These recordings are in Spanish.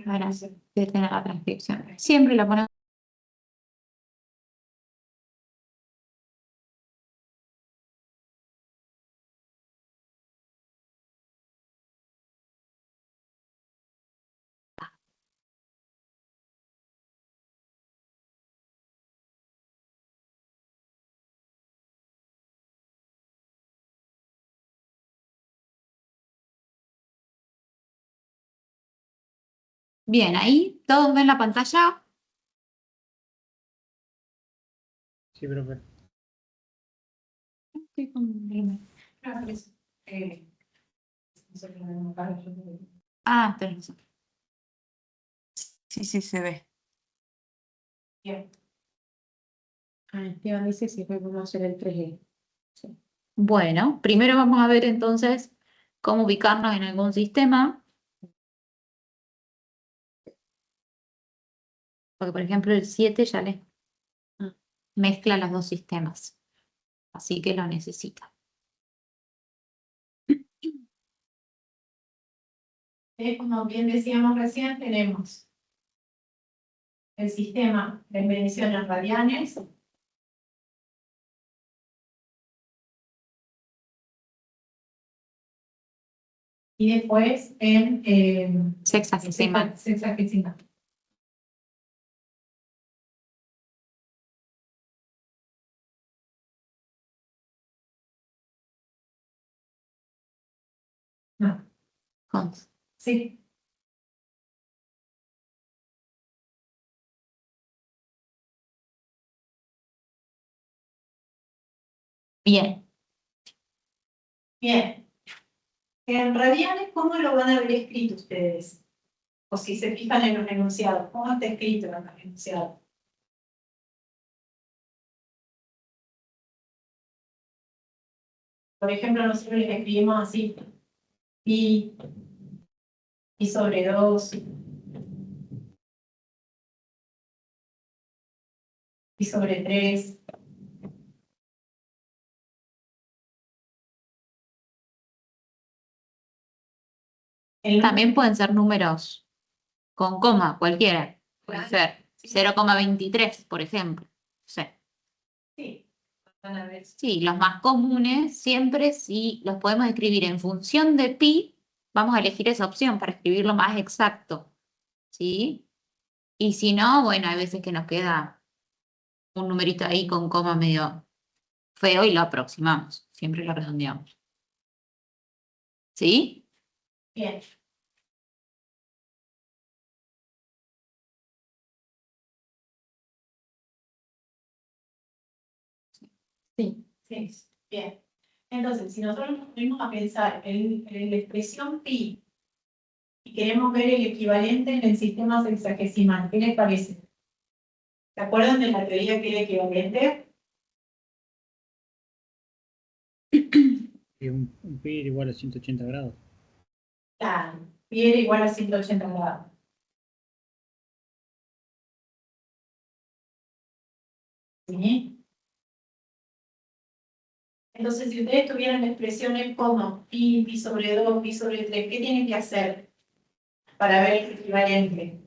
Ahora que tener la transcripción. Siempre la ponemos. Bien, ahí todos ven la pantalla. Sí, profe. Estoy con... Ah, tenés razón. Sí, sí, se ve. Bien. Esteban dice si podemos hacer el 3G. Sí. Bueno, primero vamos a ver entonces cómo ubicarnos en algún sistema. Porque, por ejemplo, el 7 ya les mezcla los dos sistemas. Así que lo necesita. Como bien decíamos recién, tenemos el sistema de mediciones radianes. Y después en Sexagesimal. sexagesimal. No, Cons. sí. Bien. Bien. En radianes, ¿cómo lo van a haber escrito ustedes? O si se fijan en los enunciados, ¿cómo está escrito en los enunciados? Por ejemplo, nosotros les escribimos así, pi sobre 2, pi sobre 3. También pueden ser números con coma, cualquiera. Puede ser 0,23, por ejemplo. Sí. Sí, van a ver. Sí, los más comunes siempre si los podemos escribir en función de pi, vamos a elegir esa opción para escribirlo más exacto. ¿Sí? Y si no, bueno, hay veces que nos queda un numerito ahí con coma medio feo y lo aproximamos. Siempre lo redondeamos. ¿Sí? Bien. Sí. Sí, bien. Entonces, si nosotros nos ponemos a pensar en la expresión pi y queremos ver el equivalente en el sistema sexagesimal, ¿qué les parece? ¿Se acuerdan de la teoría que era equivalente? Y un pi igual a 180 grados. Claro, pi era igual a 180 grados. ¿Sí? Entonces, si ustedes tuvieran expresiones como pi sobre 2, pi sobre 3, ¿qué tienen que hacer para ver el equivalente?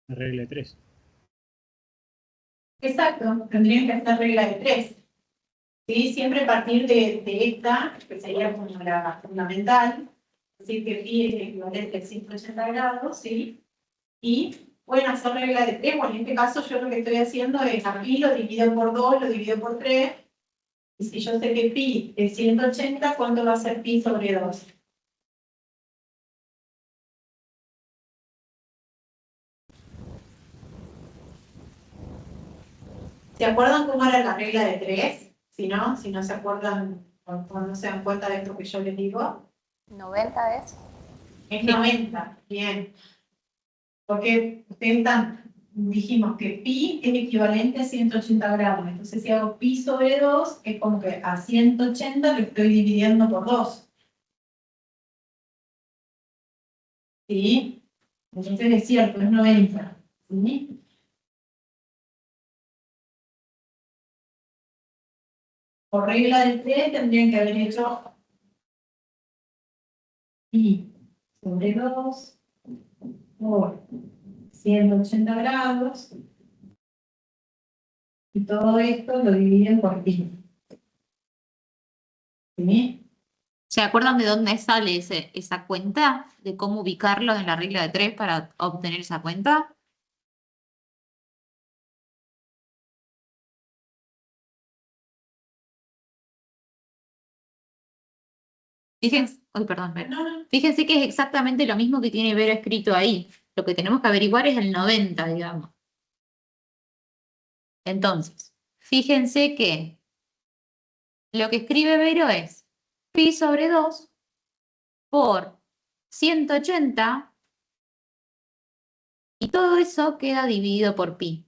La regla de 3. Exacto, tendrían que hacer regla de 3. ¿Sí? Siempre a partir de esta, que sería como la fundamental, es decir, que pi es equivalente a 180 grados, ¿sí? Y pueden hacer regla de 3, bueno, en este caso yo lo que estoy haciendo es a pi lo divido por 2, lo divido por 3, y si yo sé que pi es 180, ¿cuánto va a ser pi sobre 2? ¿Se acuerdan cómo era la regla de 3? Si no se acuerdan o no se dan cuenta de esto que yo les digo. 90 es. Es 90, bien. Porque ustedes dijimos que pi es equivalente a 180 grados. Entonces, si hago pi sobre 2, es como que a 180 lo estoy dividiendo por 2. ¿Sí? Entonces es cierto, es 90. ¿Sí? Por regla de 3 tendrían que haber hecho pi sobre 2 por 180 grados. Y todo esto lo dividen por pi. ¿Sí? ¿Se acuerdan de dónde sale esa cuenta? ¿De cómo ubicarlo en la regla de 3 para obtener esa cuenta? Fíjense, ay, perdón, fíjense que es exactamente lo mismo que tiene Vero escrito ahí. Lo que tenemos que averiguar es el 90, digamos. Entonces, fíjense que lo que escribe Vero es pi sobre 2 por 180 y todo eso queda dividido por pi.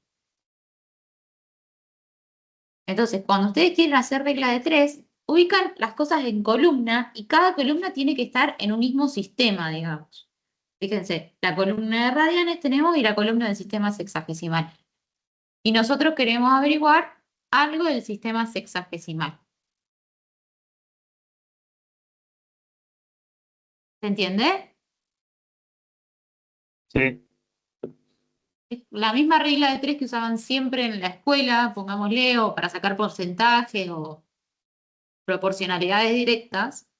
Entonces, cuando ustedes quieren hacer regla de 3, ubican las cosas en columna y cada columna tiene que estar en un mismo sistema, digamos. Fíjense, la columna de radianes tenemos y la columna del sistema sexagesimal. Y nosotros queremos averiguar algo del sistema sexagesimal. ¿Se entiende? Sí. Es la misma regla de 3 que usaban siempre en la escuela, pongámosle, o para sacar porcentajes o proporcionalidades directas,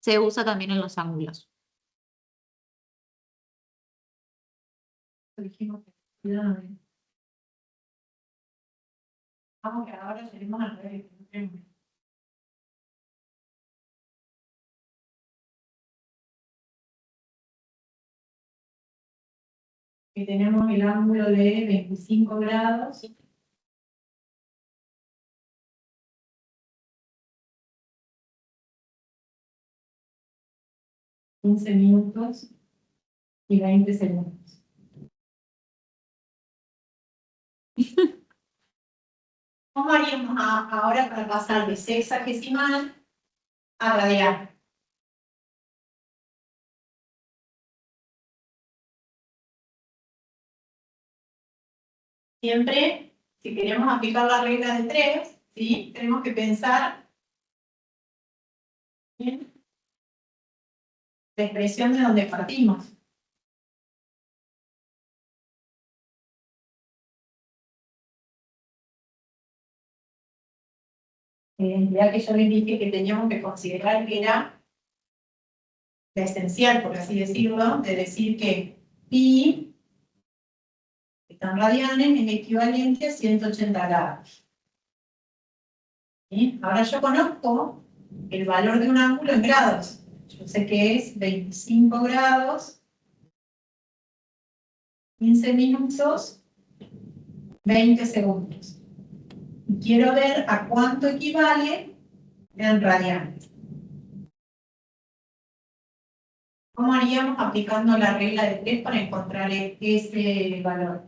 se usa también en los ángulos. Vamos que ahora tenemos al revés. Y tenemos el ángulo de 25 grados. $15 minutos y 20 segundos. ¿Cómo haríamos ahora para pasar de sexagesimal a radial? Siempre, si queremos aplicar la regla de 3, ¿sí? Tenemos que pensar en la expresión de donde partimos. Ya que yo les dije que teníamos que considerar que era la esencial, por así decirlo, de decir que pi, que está en radianes, es equivalente a 180 grados. ¿Sí? Ahora yo conozco el valor de un ángulo en grados. Yo sé que es 25 grados, 15 minutos, 20 segundos. Y quiero ver a cuánto equivale en radianes. ¿Cómo haríamos aplicando la regla de 3 para encontrar ese valor?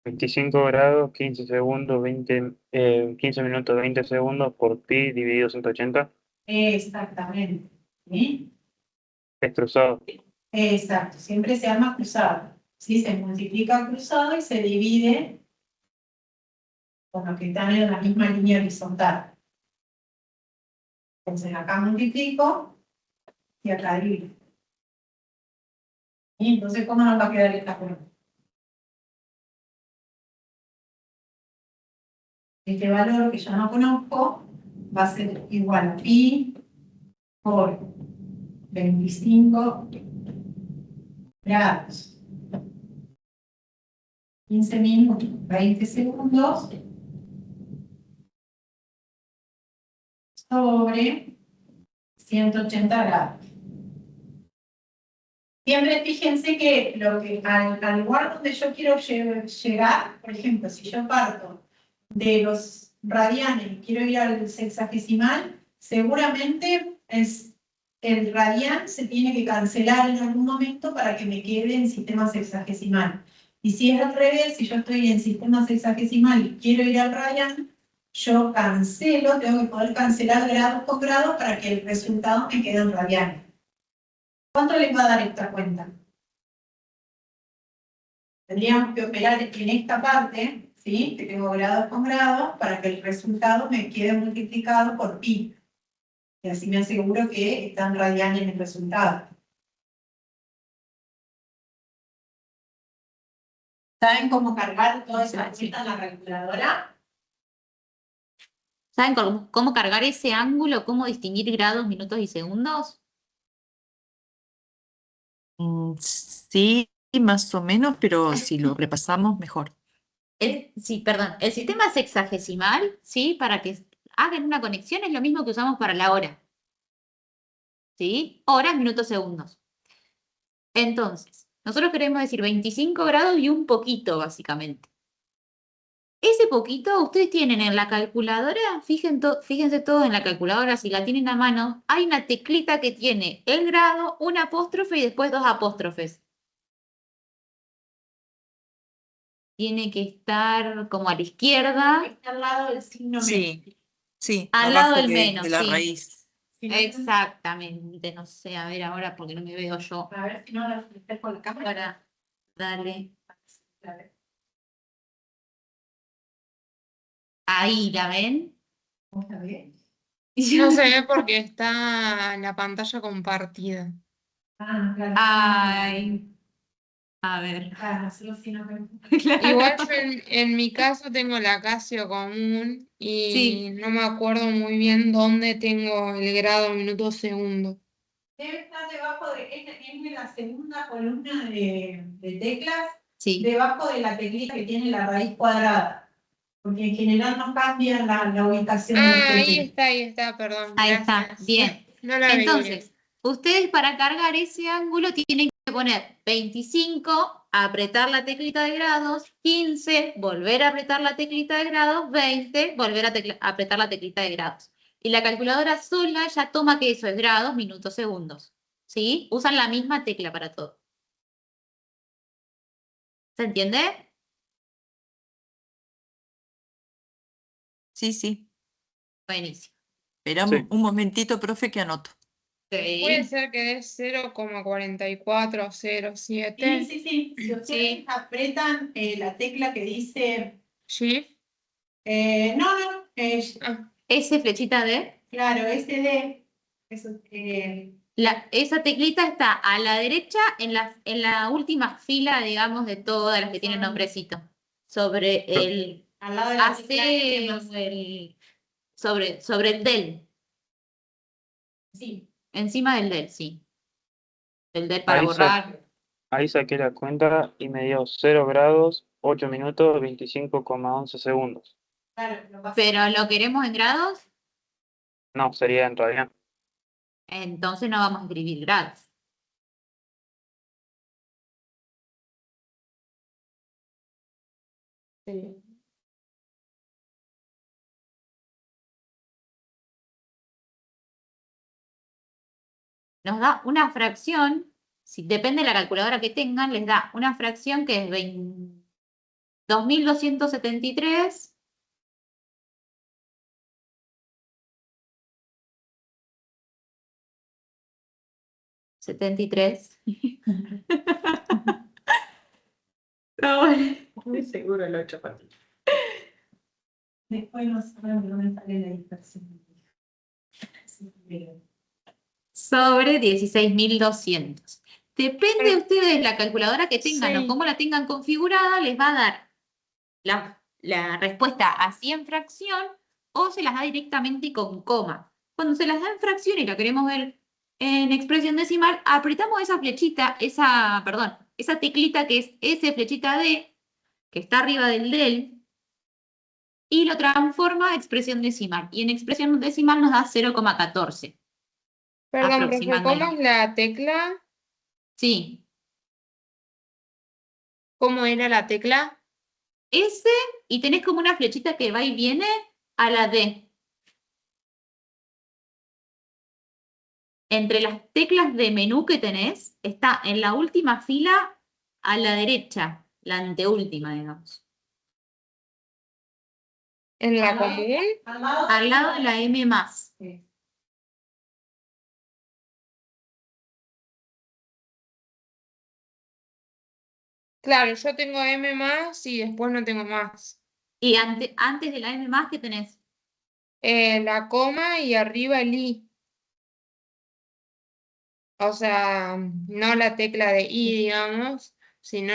$25 grados, 15 segundos, 15 minutos, 20 segundos por pi dividido 180. Exactamente. ¿Sí? Es cruzado. Exacto, siempre se llama cruzado. ¿Sí? Se multiplica cruzado y se divide con los que están en la misma línea horizontal. Entonces acá multiplico y acá divido. ¿Sí? Entonces, ¿cómo nos va a quedar esta curva? Este valor que yo no conozco va a ser igual a pi por 25 grados. 15 minutos, 20 segundos sobre 180 grados. Siempre fíjense que, al lugar donde yo quiero llegar, por ejemplo, si yo parto de los radianes y quiero ir al sexagesimal, seguramente el radian se tiene que cancelar en algún momento para que me quede en sistema sexagesimal. Y si es al revés, si yo estoy en sistema sexagesimal y quiero ir al radian, yo cancelo, tengo que poder cancelar grado con grado para que el resultado me quede en radian. ¿Cuánto les va a dar esta cuenta? Tendríamos que operar en esta parte, ¿sí? Que tengo grados con grados para que el resultado me quede multiplicado por pi. Y así me aseguro que están radianes en el resultado. ¿Saben cómo cargar toda esa vuelta en la calculadora? ¿Saben cómo cargar ese ángulo? ¿Cómo distinguir grados, minutos y segundos? Sí, más o menos, pero si lo repasamos, mejor. Sí, perdón. El sistema sexagesimal, ¿sí? Para que hagan una conexión es lo mismo que usamos para la hora. ¿Sí? Horas, minutos, segundos. Entonces, nosotros queremos decir 25 grados y un poquito, básicamente. Ese poquito ustedes tienen en la calculadora, fíjense todos en la calculadora, si la tienen a mano, hay una teclita que tiene el grado, un apóstrofe y después dos apóstrofes. Tiene que estar como a la izquierda, Está al lado del signo menos. Sí, sí, al lado abajo del menos, de la sí. raíz. Exactamente, no sé, a ver ahora porque no me veo yo. A ver si no lo fijas con la cámara. Ahora, dale. A ver, Ahí, ¿la ven? ¿cómo la ves? No se ve porque está la pantalla compartida. Ah, claro. Ay, a ver. Claro, nosotros sí nos vemos. Igual yo en mi caso tengo la Casio común Sí. y no me acuerdo muy bien dónde tengo el grado, minuto, segundo. Debe estar debajo de, es la segunda columna de teclas, Sí. debajo de la teclita que tiene la raíz cuadrada. Porque en general no cambia la ubicación de las Ah, teclas. ahí está, perdón. Ahí está, Gracias. bien. No la veía. Entonces, ustedes para cargar ese ángulo tienen que poner 25, apretar la teclita de grados, 15, volver a apretar la teclita de grados, 20, volver a apretar la teclita de grados. Y la calculadora sola ya toma que eso es grados, minutos, segundos. ¿Sí? Usan la misma tecla para todo. ¿Se entiende? Sí, sí. Buenísimo. Esperamos Sí. un momentito, profe, que anoto. Puede Sí. ser que es 0,4407. Sí. Si ustedes apretan la tecla que dice. Shift. No. Ah, Ese flechita de... Claro, SD. Eso, Esa teclita está a la derecha en la última fila, digamos, de todas las que tienen nombrecito. Sobre el al lado de la AC tecla. o sobre el del. Sí. Encima del del, sí. El del para Ahí, borrar. ahí saqué la cuenta y me dio 0 grados, 8 minutos, 25,11 segundos. Claro, lo vas a- Pero lo queremos en grados, No, sería en radian. entonces no vamos a escribir grados. Nos da una fracción, si depende de la calculadora que tengan, les da una fracción que es 2273. ¿73? No, bueno. Muy seguro el 8 Después no saben dónde sale la dispersión. Sí, pero- Sobre 16.200. Depende de ustedes la calculadora que tengan o Sí. cómo la tengan configurada, les va a dar la respuesta así en fracción o se las da directamente con coma. Cuando se las da en fracción y la queremos ver en expresión decimal, apretamos esa flechita, esa teclita que es S flechita D, que está arriba del del, y lo transforma a expresión decimal. Y en expresión decimal nos da 0,14. Perdón, profe, ¿cómo Aproximándolo. es la tecla? Sí, ¿Cómo era la tecla? S y tenés como una flechita que va y viene a la D. Entre las teclas de menú que tenés, está en la última fila a la derecha, la anteúltima, digamos. ¿En la Al lado- común? Al lado de la M más. Sí. Claro, yo tengo M más y después no tengo más. Y antes de la M más, ¿qué tenés? La coma y arriba el I. O sea, no la tecla de I, digamos, sino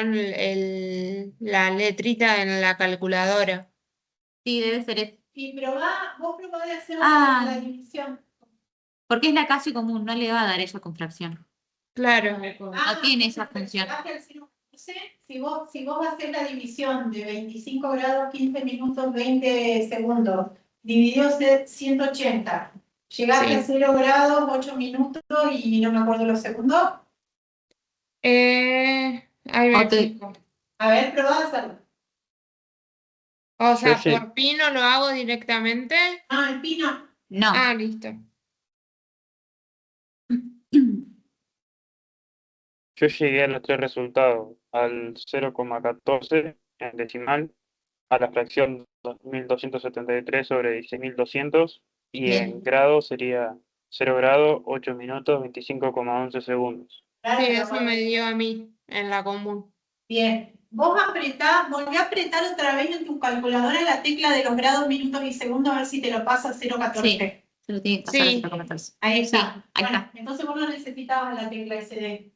la letrita en la calculadora. Sí, debe ser eso. Y vos probá de hacer la división. Porque es la casi común, no le va a dar ella con fracción. Claro. No tiene esa función. Si vos haces la división de 25 grados, 15 minutos, 20 segundos, dividido 180, llegaste Sí. a 0 grados, 8 minutos y no me acuerdo los segundos. Ahí me fijo. A ver, probá a hacerlo. O sea, sí. por pi no lo hago directamente. Ah, el pino. No. Ah, listo. Yo llegué a los tres resultados, al 0,14 en decimal, a la fracción 2273 sobre 16.200 y Bien. en grado sería 0 grado, 8 minutos, 25,11 segundos. Claro, Sí, me eso acuerdo. me dio a mí en la común. Bien. Vos volví a apretar otra vez en tu calculadora la tecla de los grados, minutos y segundos a ver si te lo pasa a 0,14. Sí, se lo tiene que pasar Sí. a 0,14. Ahí está. Sí, ahí Bueno, está. entonces vos no necesitabas la tecla SD.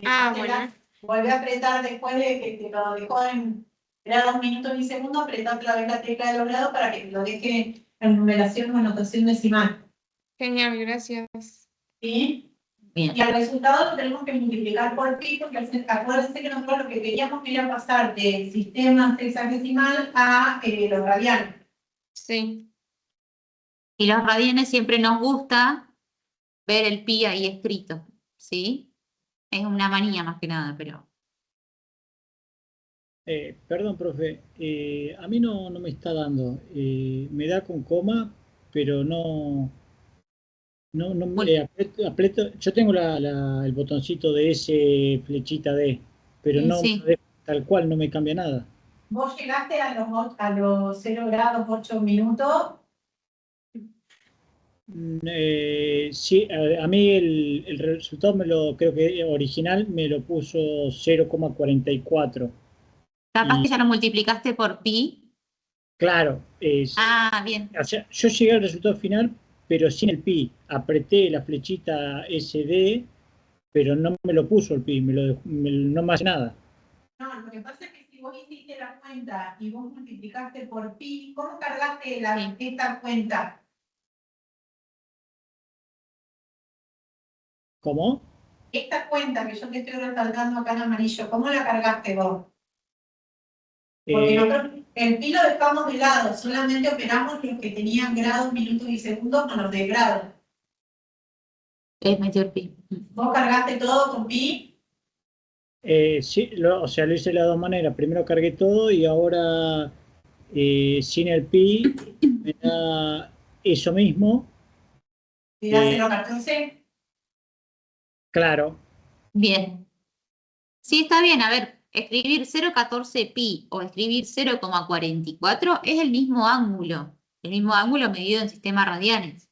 Ah, bueno. Volví a apretar después de que te lo dejó en grados, minutos y segundos, apretar otra vez la tecla de los grados para que te lo deje en numeración o anotación decimal. Genial, gracias. ¿Sí? Bien. Y al resultado lo tenemos que multiplicar por pi, porque acuérdense que nosotros lo que queríamos era pasar del sistema hexadecimal a los radianes. Sí. Y los radianes siempre nos gusta ver el pi ahí escrito, ¿sí? Es una manía más que nada, pero... Perdón, profe, a mí no me está dando. Me da con coma, pero no yo tengo el botoncito de S flechita D, pero no me Sí. lo deja tal cual, no me cambia nada. ¿Vos llegaste a los 0 grados, 8 minutos? Sí, a mí el resultado creo que original me lo puso 0,44. Capaz Y que ya lo multiplicaste por pi. claro, Ah, bien. o sea, yo llegué al resultado final, pero sin el pi. Apreté la flechita SD, pero no me lo puso el pi, no me hace nada. No, lo que pasa es que si vos hiciste la cuenta y vos multiplicaste por pi, ¿cómo cargaste esta cuenta? ¿Cómo? Esta cuenta que yo te estoy resaltando acá en amarillo, ¿cómo la cargaste vos? Porque nosotros el pi lo dejamos de lado, solamente operamos los que tenían grados, minutos y segundos con los de grado. Metió el pi. ¿Vos cargaste todo con pi? Sí, o sea, lo hice de las dos maneras. Primero cargué todo y ahora sin el pi me da eso mismo. ¿Te da 0,14? Claro. Bien. Sí, está bien. A ver, escribir 0,14 pi o escribir 0,44 es el mismo ángulo. El mismo ángulo medido en sistemas radianes.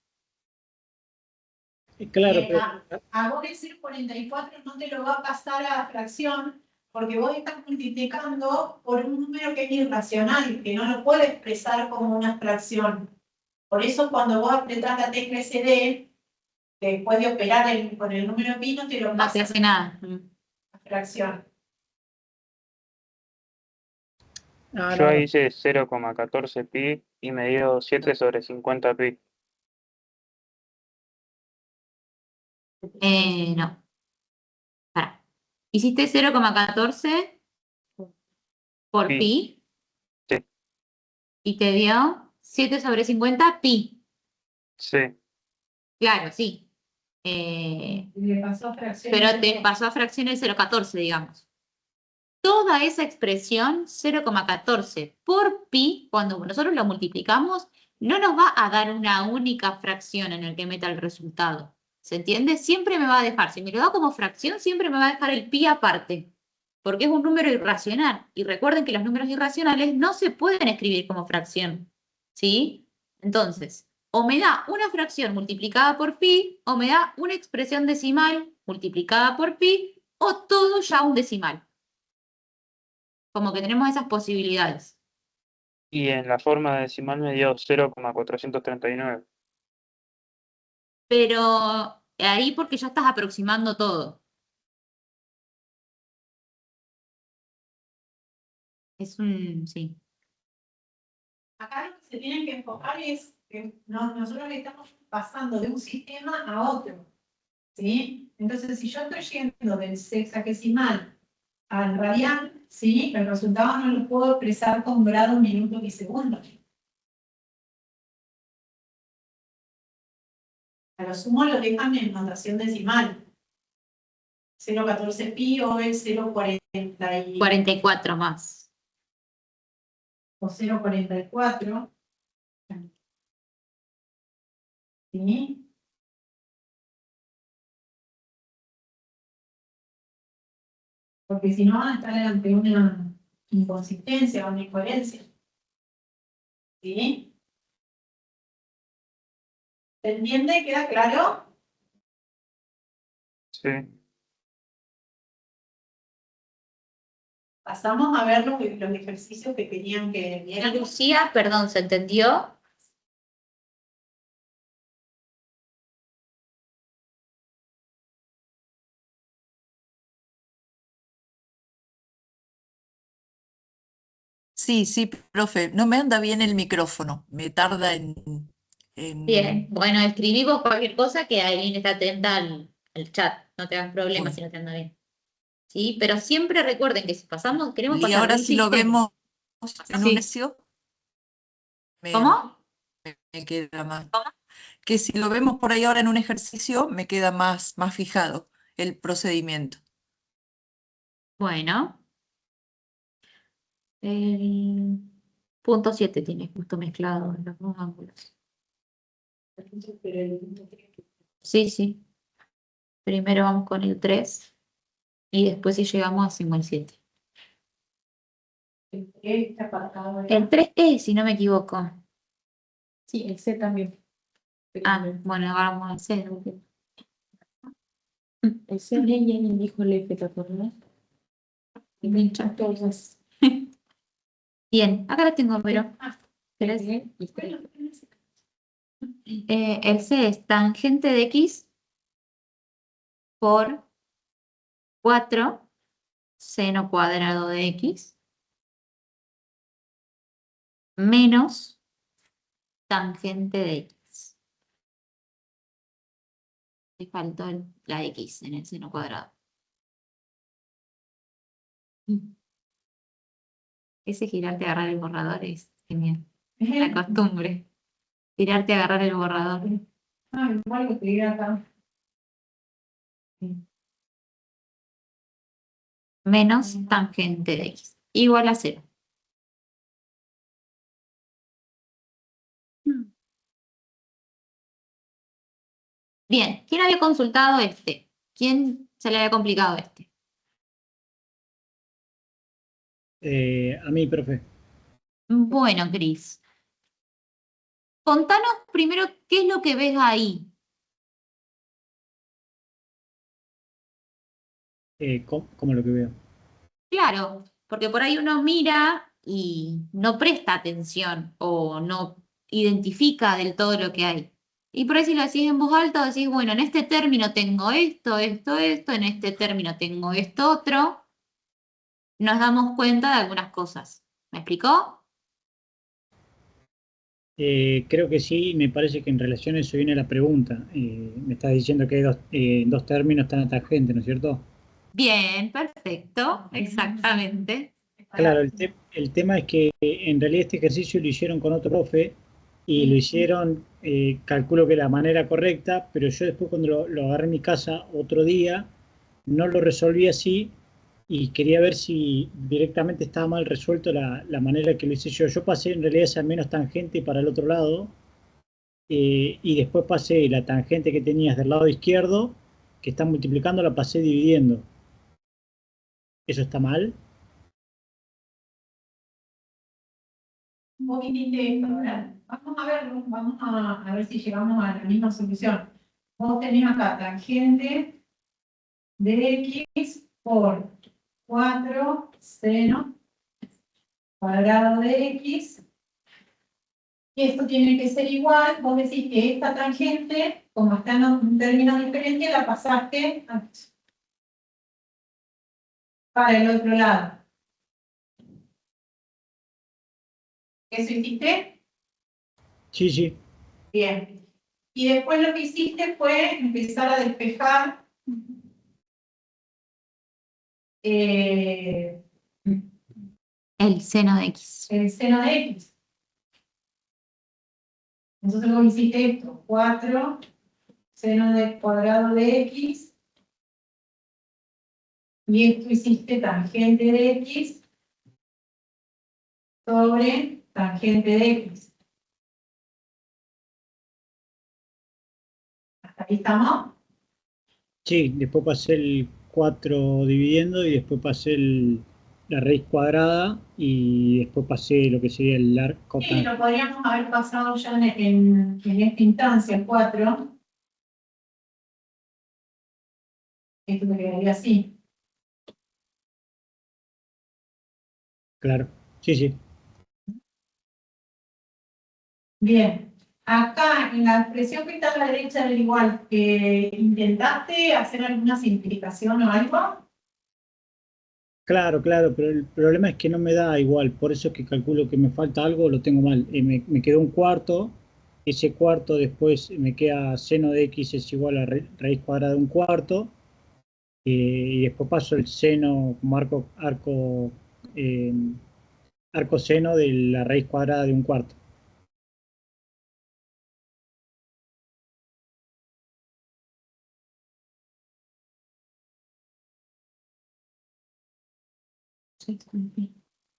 Claro, pero A vos el 0,44 no te lo va a pasar a fracción porque vos estás multiplicando por un número que es irracional, que no lo puede expresar como una fracción. Por eso cuando vos apretás la tecla SD, después de operar con el número pi, no te lo No pasa se hace nada. a fracción. Yo ahí hice 0,14 pi y me dio 7 sobre 50 pi. No. Pará. ¿Hiciste 0,14 por Pi. pi? Sí. Y te dio 7 sobre 50 pi. Sí. Claro, sí. Le pasó a fracción. Pero te pasó a fracciones 0,14, digamos. Toda esa expresión 0,14 por pi, cuando nosotros lo multiplicamos, no nos va a dar una única fracción en el que meta el resultado. ¿Se entiende? Siempre me va a dejar, si me lo da como fracción, siempre me va a dejar el pi aparte, porque es un número irracional. Y recuerden que los números irracionales no se pueden escribir como fracción, ¿sí? Entonces, o me da una fracción multiplicada por pi, o me da una expresión decimal multiplicada por pi, o todo ya un decimal. Como que tenemos esas posibilidades. Y en la forma decimal me dio 0,439. Pero ahí porque ya estás aproximando todo. Sí. Acá lo que se tienen que enfocar es que nosotros le estamos pasando de un sistema a otro, ¿sí? Entonces, si yo estoy yendo del sexagesimal al radial, ¿sí? El resultado no lo puedo expresar con grado, minuto y segundo. A lo sumo lo dejan en notación decimal. 0,14 pi o el 0,40 44 más. o 0,44. ¿Sí? Porque si no van a estar ante una inconsistencia o una incoherencia. ¿Sí? ¿Se entiende? ¿Queda claro? Sí. Pasamos a ver los ejercicios que querían que vieran. Lucía, perdón, ¿se entendió? Sí, sí, profe, no me anda bien el micrófono, me tarda Bien, bueno, escribí vos cualquier cosa que Aileen está atenta al chat, no te hagas problemas Bueno. si no te anda bien. ¿Sí? Pero siempre recuerden que si pasamos, queremos Y pasar ahora del si lo sistema. vemos en Sí. un ejercicio, ¿Cómo? me queda más. Que si lo vemos por ahí ahora en un ejercicio, me queda más fijado el procedimiento. Bueno. El punto 7 tiene justo mezclado los dos ángulos. Sí, sí. Primero vamos con el 3 y después si llegamos hacemos el 7. Este apartado de- El 3E, si no me equivoco. Sí, el C también. Ah, bueno, ahora vamos al C. El C y el dijo el F, ¿te acuerdas? Y pincha. Todas. Bien, acá la tengo, pero. ¿Querés? El C es tangente de X por 4 seno cuadrado de X menos tangente de X. Me faltó la X en el seno cuadrado. Ese girarte a agarrar el borrador es genial. La costumbre. Girarte a agarrar el borrador. Ah, igual que escribir acá. Menos tangente de X. Igual a 0. Bien, ¿quién había consultado este? ¿Quién se le había complicado este? A mí, profe. Bueno, Cris. Contanos primero qué es lo que ves ahí. ¿Cómo lo que veo? Claro, porque por ahí uno mira y no presta atención o no identifica del todo lo que hay. Y por ahí si lo decís en voz alta, decís, bueno, en este término tengo esto, esto, esto, en este término tengo esto otro. Nos damos cuenta de algunas cosas. ¿Me explicó? Creo que sí, me parece que en relación a eso viene la pregunta. Me estás diciendo que hay dos términos están a tangente, ¿no es cierto? Bien, perfecto, exactamente. Claro, el tema es que en realidad este ejercicio lo hicieron con otro profe y lo hicieron, calculo que de la manera correcta, pero yo después cuando lo agarré en mi casa otro día, no lo resolví así y quería ver si directamente estaba mal resuelto la manera que lo hice yo. Yo pasé en realidad esa menos tangente para el otro lado y después pasé la tangente que tenías del lado izquierdo, que está multiplicando, la pasé dividiendo. ¿Eso está mal? Un poquitín de esto, ¿verdad? Vamos a verlo, a ver si llegamos a la misma solución. Vos tenés acá tangente de X por 4 seno cuadrado de X Y esto tiene que ser igual, vos decís que esta tangente, como está en un término diferente, la pasaste para el otro lado. ¿Eso hiciste? Sí, sí, Bien. Y después lo que hiciste fue empezar a despejar El seno de X. el seno de X. Entonces vos hiciste esto, 4 seno de cuadrado de X, y esto hiciste tangente de X sobre tangente de X. ¿Hasta ahí estamos? sí. Después pasé el 4 dividiendo y después pasé la raíz cuadrada y después pasé lo que sería el arco. Sí, lo podríamos haber pasado ya en esta instancia, 4. Esto me quedaría así. Claro, sí, sí. Bien. Acá, en la expresión que está a la derecha del igual, ¿intentaste hacer alguna simplificación o algo? Claro, claro, pero el problema es que no me da igual, por eso es que calculo que me falta algo, lo tengo mal. Me quedó un cuarto, ese cuarto después me queda seno de x es igual a raíz cuadrada de un cuarto, y después paso el seno como eh, arco seno de la raíz cuadrada de un cuarto.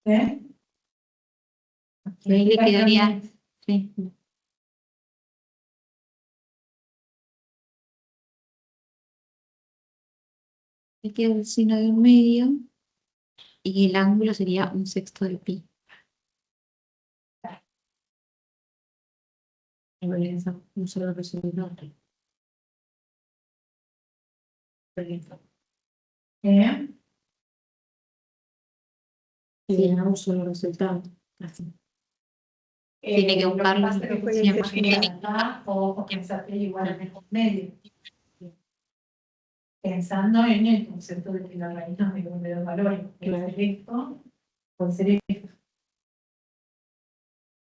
¿Eh? Y ahí le quedaría, sí. Le queda el seno de un medio y el ángulo sería un sexto de pi. Un solo resultado. ¿Eh? Y un solo resultado. Así. Tiene que Lo que buscarlo pasa es que fue siempre. que acá o pensaste igual en el medio. Pensando en el concepto de que la raíz nos devuelve los valores. Puede ser esto, puede ser esto.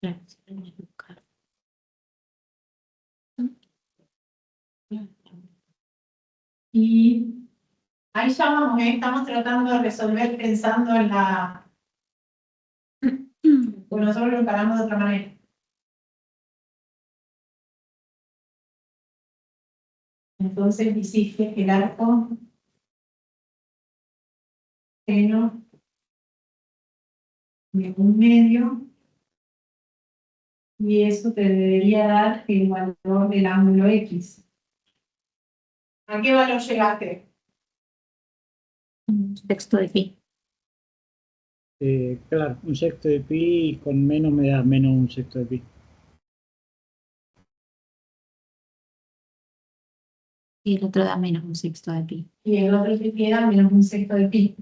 Claro, tenemos que buscar. Y ahí ya vamos, estamos tratando de resolver pensando en la... Pues nosotros lo encaramos de otra manera. Entonces hiciste que el arco seno de un medio, y eso te debería dar el valor del ángulo X. ¿A qué valor llegaste? Un sexto de pi. Claro, un sexto de pi y con menos me da menos un sexto de pi. Y el otro da menos un sexto de pi. Y el otro que queda menos un sexto de pi.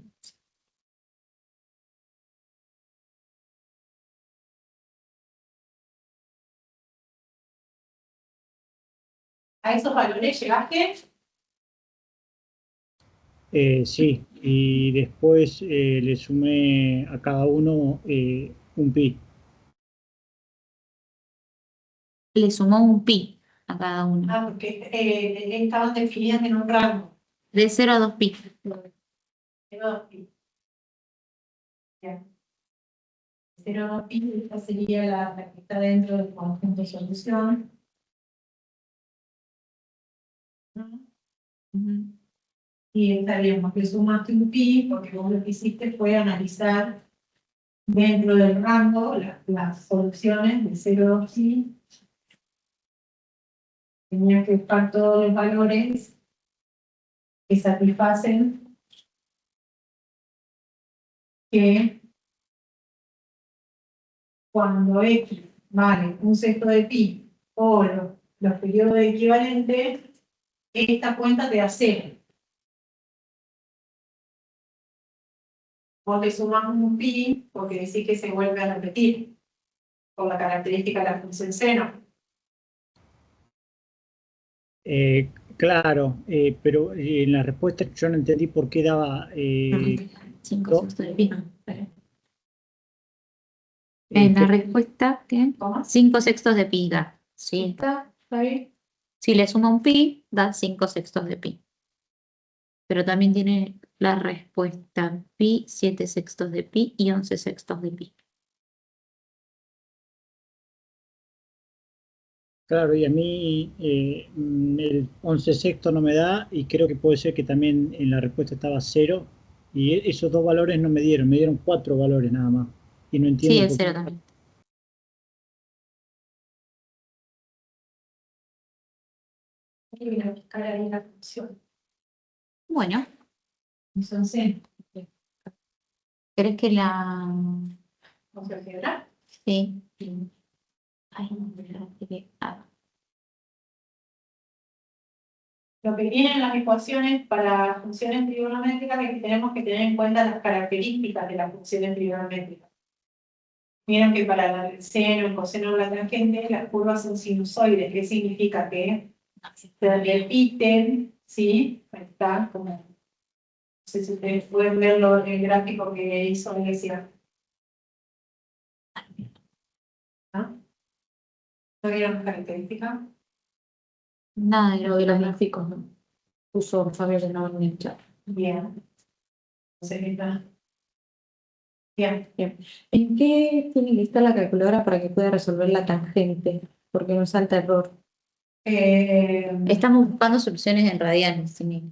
¿A esos valores llegaste? Sí, y después le sumé a cada uno un pi. Le sumó un pi a cada uno. Ah, porque estaban definidas en un rango. De 0 a 2 pi. De 2 pi. Bien. 0 a 2 pi, esta sería la que está dentro del conjunto solución. Y estaríamos que sumaste un pi, porque vos lo que hiciste fue analizar dentro del rango las soluciones de 0 a 2 pi. Tenía que buscar todos los valores que satisfacen que cuando X vale un sexto de pi o los periodos equivalentes, esta cuenta te da 0. Vos le sumas un pi porque decís que se vuelve a repetir. por la característica de la función seno. Claro, pero en la respuesta yo no entendí por qué daba 5 do- sextos de pi. En la que- respuesta, ¿qué? ¿Cómo? 5 sextos de pi da. Sí. ¿Está bien? Si le suma un pi, da 5 sextos de pi. Pero también tiene la respuesta pi, 7 sextos de pi y 11 sextos de pi. claro, y a mí el 11 sexto no me da y creo que puede ser que también en la respuesta estaba 0 y esos dos valores no me dieron 4 valores nada más y no Sí, entiendo el por qué. 0 también. Y voy a buscar ahí la función. Bueno, Función seno. ¿querés que la...? ¿Vamos a quebrar? Sí. Ay, no, espérate que- Lo que tienen las ecuaciones para funciones trigonométricas es que tenemos que tener en cuenta las características de las funciones trigonométricas. Vieron que para el seno, el coseno o la tangente, las curvas son sinusoides. ¿Qué significa? Que se repiten, ¿sí? Ahí está, como... No sé si ustedes pueden verlo en el gráfico que hizo Alesia. ¿No? ¿No vieron las características? Nada de Lo de los gráficos, ¿no? Puso Fabio de nuevo en el chat. Bien. Entonces, está. Bien. ¿En qué tiene lista la calculadora para que pueda resolver la tangente? Porque no salta error. Estamos buscando soluciones en radianes, sí.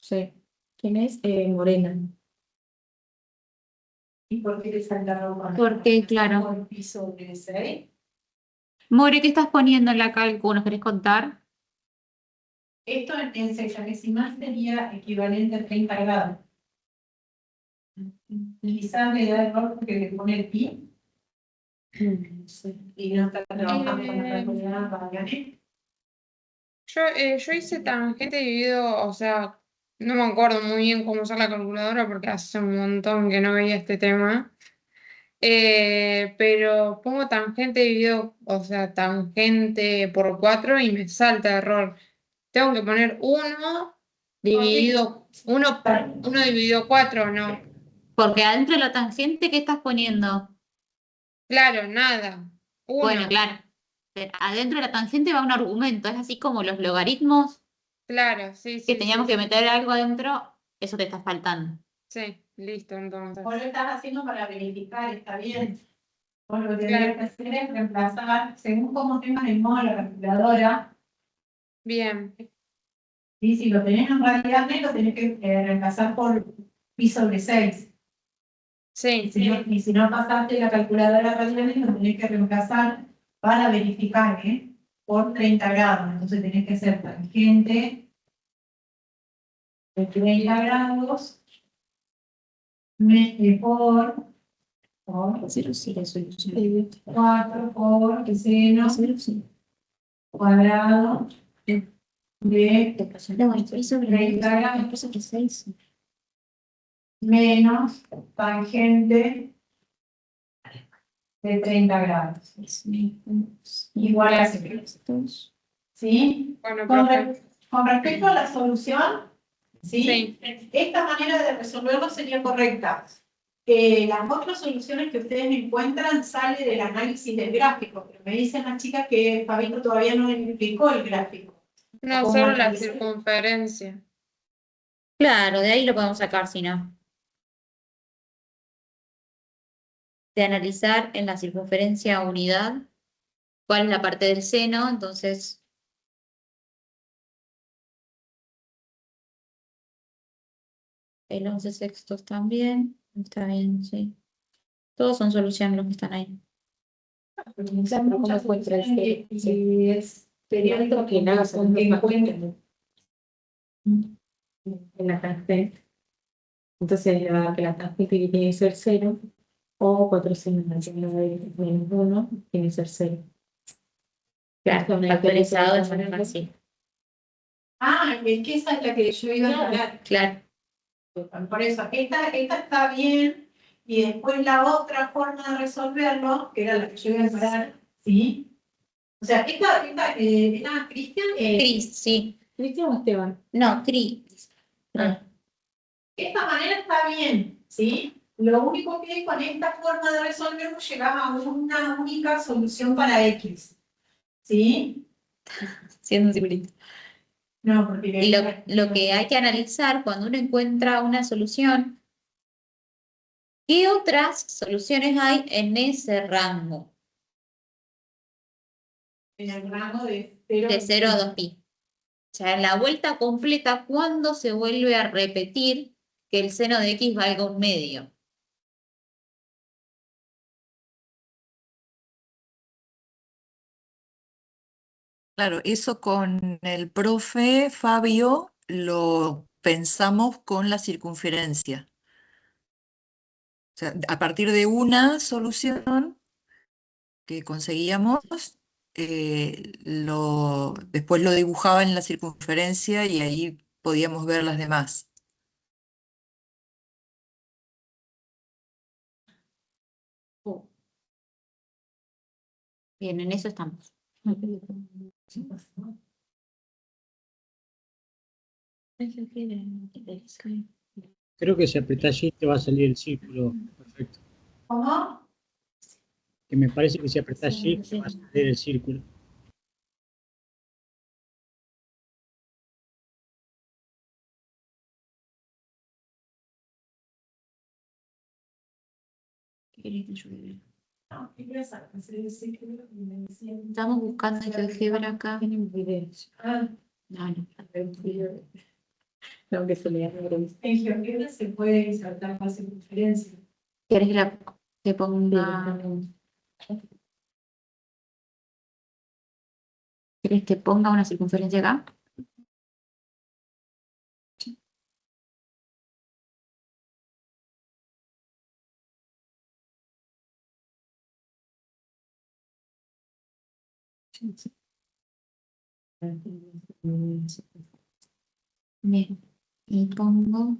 Sí. ¿Quién es? Morena. ¿Y por qué le saltaron con Porque, claro. con pi sobre 6? More, ¿qué estás poniendo en la cálculo? ¿Nos querés contar? Esto en sexagesimal sería equivalente a 30 grados. Quizás le da error porque le pone el pi Sí. y no está trabajando con la calculadora radianes. Yo hice tangente dividido, o sea, no me acuerdo muy bien cómo usar la calculadora porque hace un montón que no veía este tema. Pero pongo tangente dividido, o sea, tangente por 4 y me salta error. Tengo que poner 1 dividido, 1 dividido 4, ¿no? Porque adentro de la tangente, ¿qué estás poniendo? Claro, nada. 1. Bueno, claro. Adentro de la tangente va un argumento, es así como los logaritmos Claro, sí, que sí, teníamos sí, que meter algo adentro, eso te está faltando. sí, listo, entonces. Vos lo estás haciendo para verificar, está bien. Vos lo que tendrías Claro. que hacer es reemplazar, según cómo tengas el modo de la calculadora, Bien, y si lo tenés en radianes, lo tenés que reemplazar por pi sobre 6. sí, Y si no pasaste la calculadora radianes, lo tenés que reemplazar para verificar, por 30 grados. Entonces tenés que hacer tangente de 30 grados por 0, sí, la solución. 4 por seno 0, sí. cuadrado de No, el pi sobre 30 grados el pi sobre 6. menos tangente de 30 grados. Igual a 0. ¿Sí? bueno, Con, profe. con respecto a la solución, ¿sí? Sí. Esta manera de resolverlo sería correcta. Las otras soluciones que ustedes encuentran sale del análisis del gráfico, pero me dicen las chicas que Fabito todavía no explicó el gráfico. No, ¿Cómo solo la analizar? circunferencia. Claro, de ahí lo podemos sacar, si no. De analizar en la circunferencia unidad cuál es la parte del seno, entonces el 11 sextos también, está bien, sí. Todos son soluciones los que están ahí. ¿Cómo encuentra este? Y es Periódico que nada se encuentra en la tangente. Entonces, que la tangente tiene que ser 0 o 4 seno menos 1 tiene que ser 0. Claro, factorizado es más fácil. es que esa es la que yo iba a hablar. Claro. Por eso, esta está bien, Y después la otra forma de resolverlo, que era la que yo iba a parar, ¿sí? O sea, esta era Cristian. Cris, sí. ¿Cristian o Esteban? No, Cris. De esta manera está bien, ¿sí? Lo único que con esta forma de resolverlo llegaba a una única solución para X, ¿sí? Siendo un simbolito. No, porque Y lo que hay que analizar cuando uno encuentra una solución, ¿qué otras soluciones hay en ese rango en el rango de 0 de 0 a 2pi? O sea, en la vuelta completa, ¿cuándo se vuelve a repetir que el seno de x valga un medio? Claro, eso con el profe Fabio lo pensamos con la circunferencia. O sea, a partir de una solución que conseguíamos, después lo dibujaba en la circunferencia y ahí podíamos ver las demás. Bien, en eso estamos. Creo que si apretás Shift te va a salir el círculo. Perfecto. ¿Cómo? Que me parece que si apretás Shift te va a salir el círculo. No, quería hacer el círculo y me decían, Estamos buscando el GeoGebra acá. Tienen videos. ah, No, no. No, que se le haga revista. en GeoGebra se puede insertar la circunferencia. ¿Quieres que ponga? ¿Quieres que ponga una circunferencia acá? Bien. Y pongo.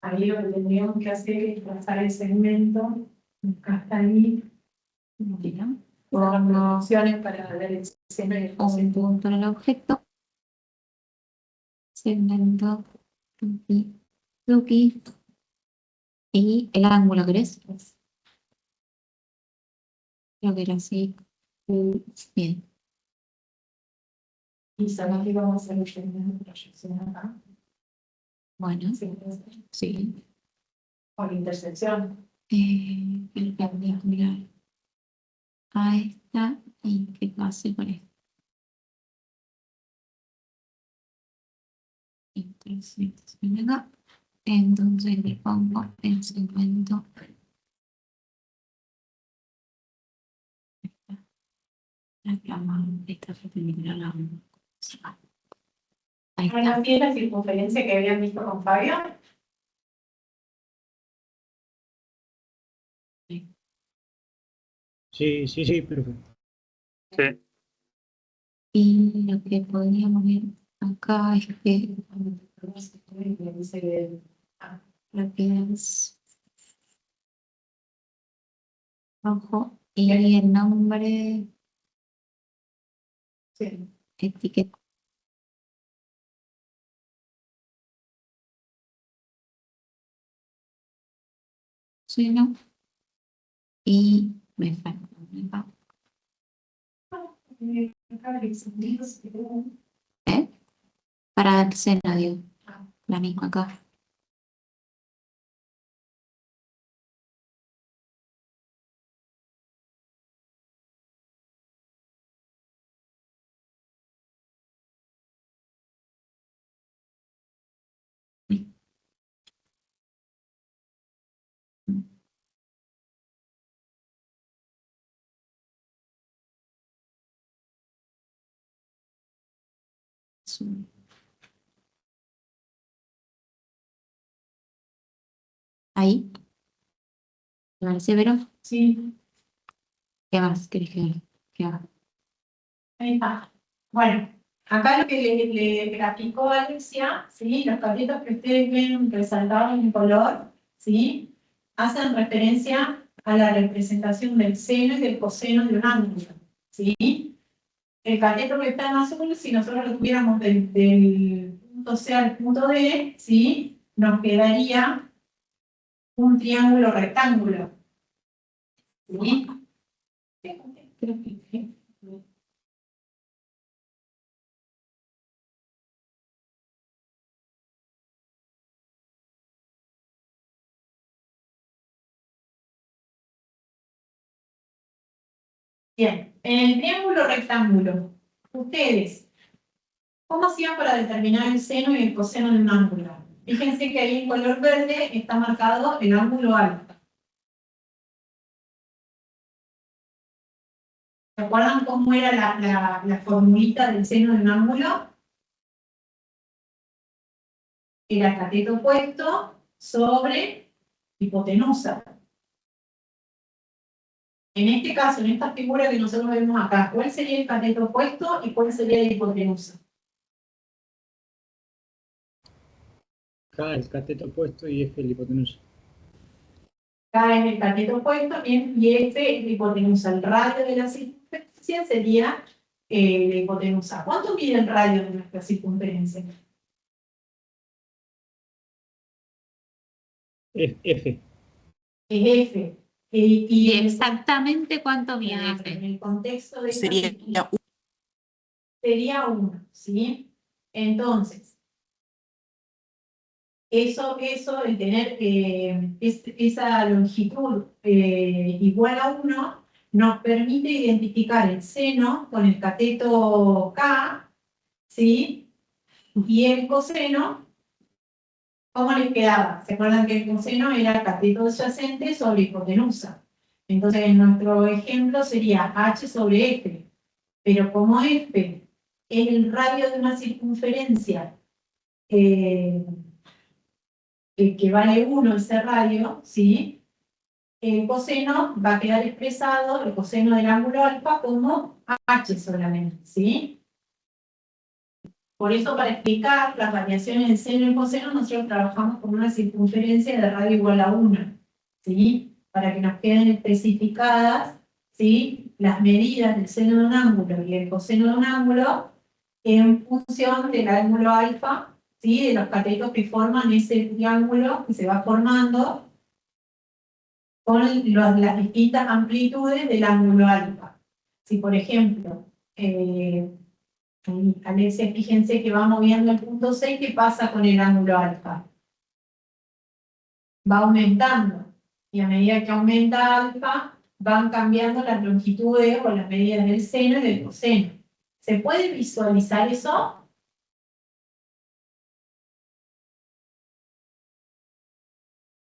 Ahí lo que tendríamos que hacer es trazar el segmento hasta ahí. Mira, Las pongo proporciones para ver el seno y el un coseno. punto en el objeto. Segmento. Tuki. Y el ángulo, ¿querés? Creo que era así. Bien. Y sabes que vamos a hacer una proyección acá. Bueno, sí. Con intersección. Perpendicular a esta y que pase por esta. Intersección acá. Entonces le pongo el segmento. Esta perpendicular a la ahí Bueno, está. así es la circunferencia que habían visto con Fabio. Sí, sí, sí, perfecto. Sí, Y lo que podríamos ver acá es que lo que es rojo y el nombre Sí. etiqueta. Sí, ¿no? Y me falta. ¿Eh? Para el seno, digo. La misma acá. Azul. Ahí. ¿Te parece, Vero? Sí, ¿Qué más querés que haga? ahí está. Bueno, acá lo que le graficó Alexia, ¿sí? Los cabritos que ustedes ven resaltados en color, ¿sí? hacen referencia a la representación del seno y del coseno de un ángulo, ¿sí? El cateto que está en azul, si nosotros lo tuviéramos del punto C al punto D, ¿sí? Nos quedaría un triángulo rectángulo, ¿sí? Bien, en el triángulo rectángulo, ustedes, ¿cómo hacían para determinar el seno y el coseno de un ángulo? Fíjense que ahí en color verde está marcado el ángulo alfa. ¿Se acuerdan cómo era la formulita del seno de un ángulo? Era cateto opuesto sobre hipotenusa. En este caso, en esta figura que nosotros vemos acá, ¿cuál sería el cateto opuesto y cuál sería la hipotenusa? K el cateto opuesto y F el hipotenusa. K es el cateto opuesto, bien, y F es la hipotenusa. El radio de la circunferencia sería la hipotenusa. ¿Cuánto mide el radio de nuestra circunferencia? F. Es F. Y Exactamente cuánto mide en F. el contexto de esta Sería circunferencia sería 1, ¿sí? Entonces, el tener esa longitud igual a 1 nos permite identificar el seno con el cateto K, ¿sí? Y el coseno, ¿cómo les quedaba? ¿Se acuerdan que el coseno era cateto adyacente sobre hipotenusa? Entonces, en nuestro ejemplo sería H sobre F, pero como F es el radio de una circunferencia que vale 1 ese radio, ¿sí? El coseno va a quedar expresado, el coseno del ángulo alfa, como H solamente, ¿sí? Por eso, para explicar las variaciones del seno y el coseno, nosotros trabajamos con una circunferencia de radio igual a 1, ¿sí? Para que nos queden especificadas, ¿sí? Las medidas del seno de un ángulo y del coseno de un ángulo en función del ángulo alfa, ¿sí? De los catetos que forman ese triángulo que se va formando con las distintas amplitudes del ángulo alfa. Si, por ejemplo, Alexia, fíjense que va moviendo el punto 6, ¿qué pasa con el ángulo alfa? Va aumentando, y a medida que aumenta alfa, van cambiando las longitudes o las medidas del seno y del coseno. ¿Se puede visualizar eso?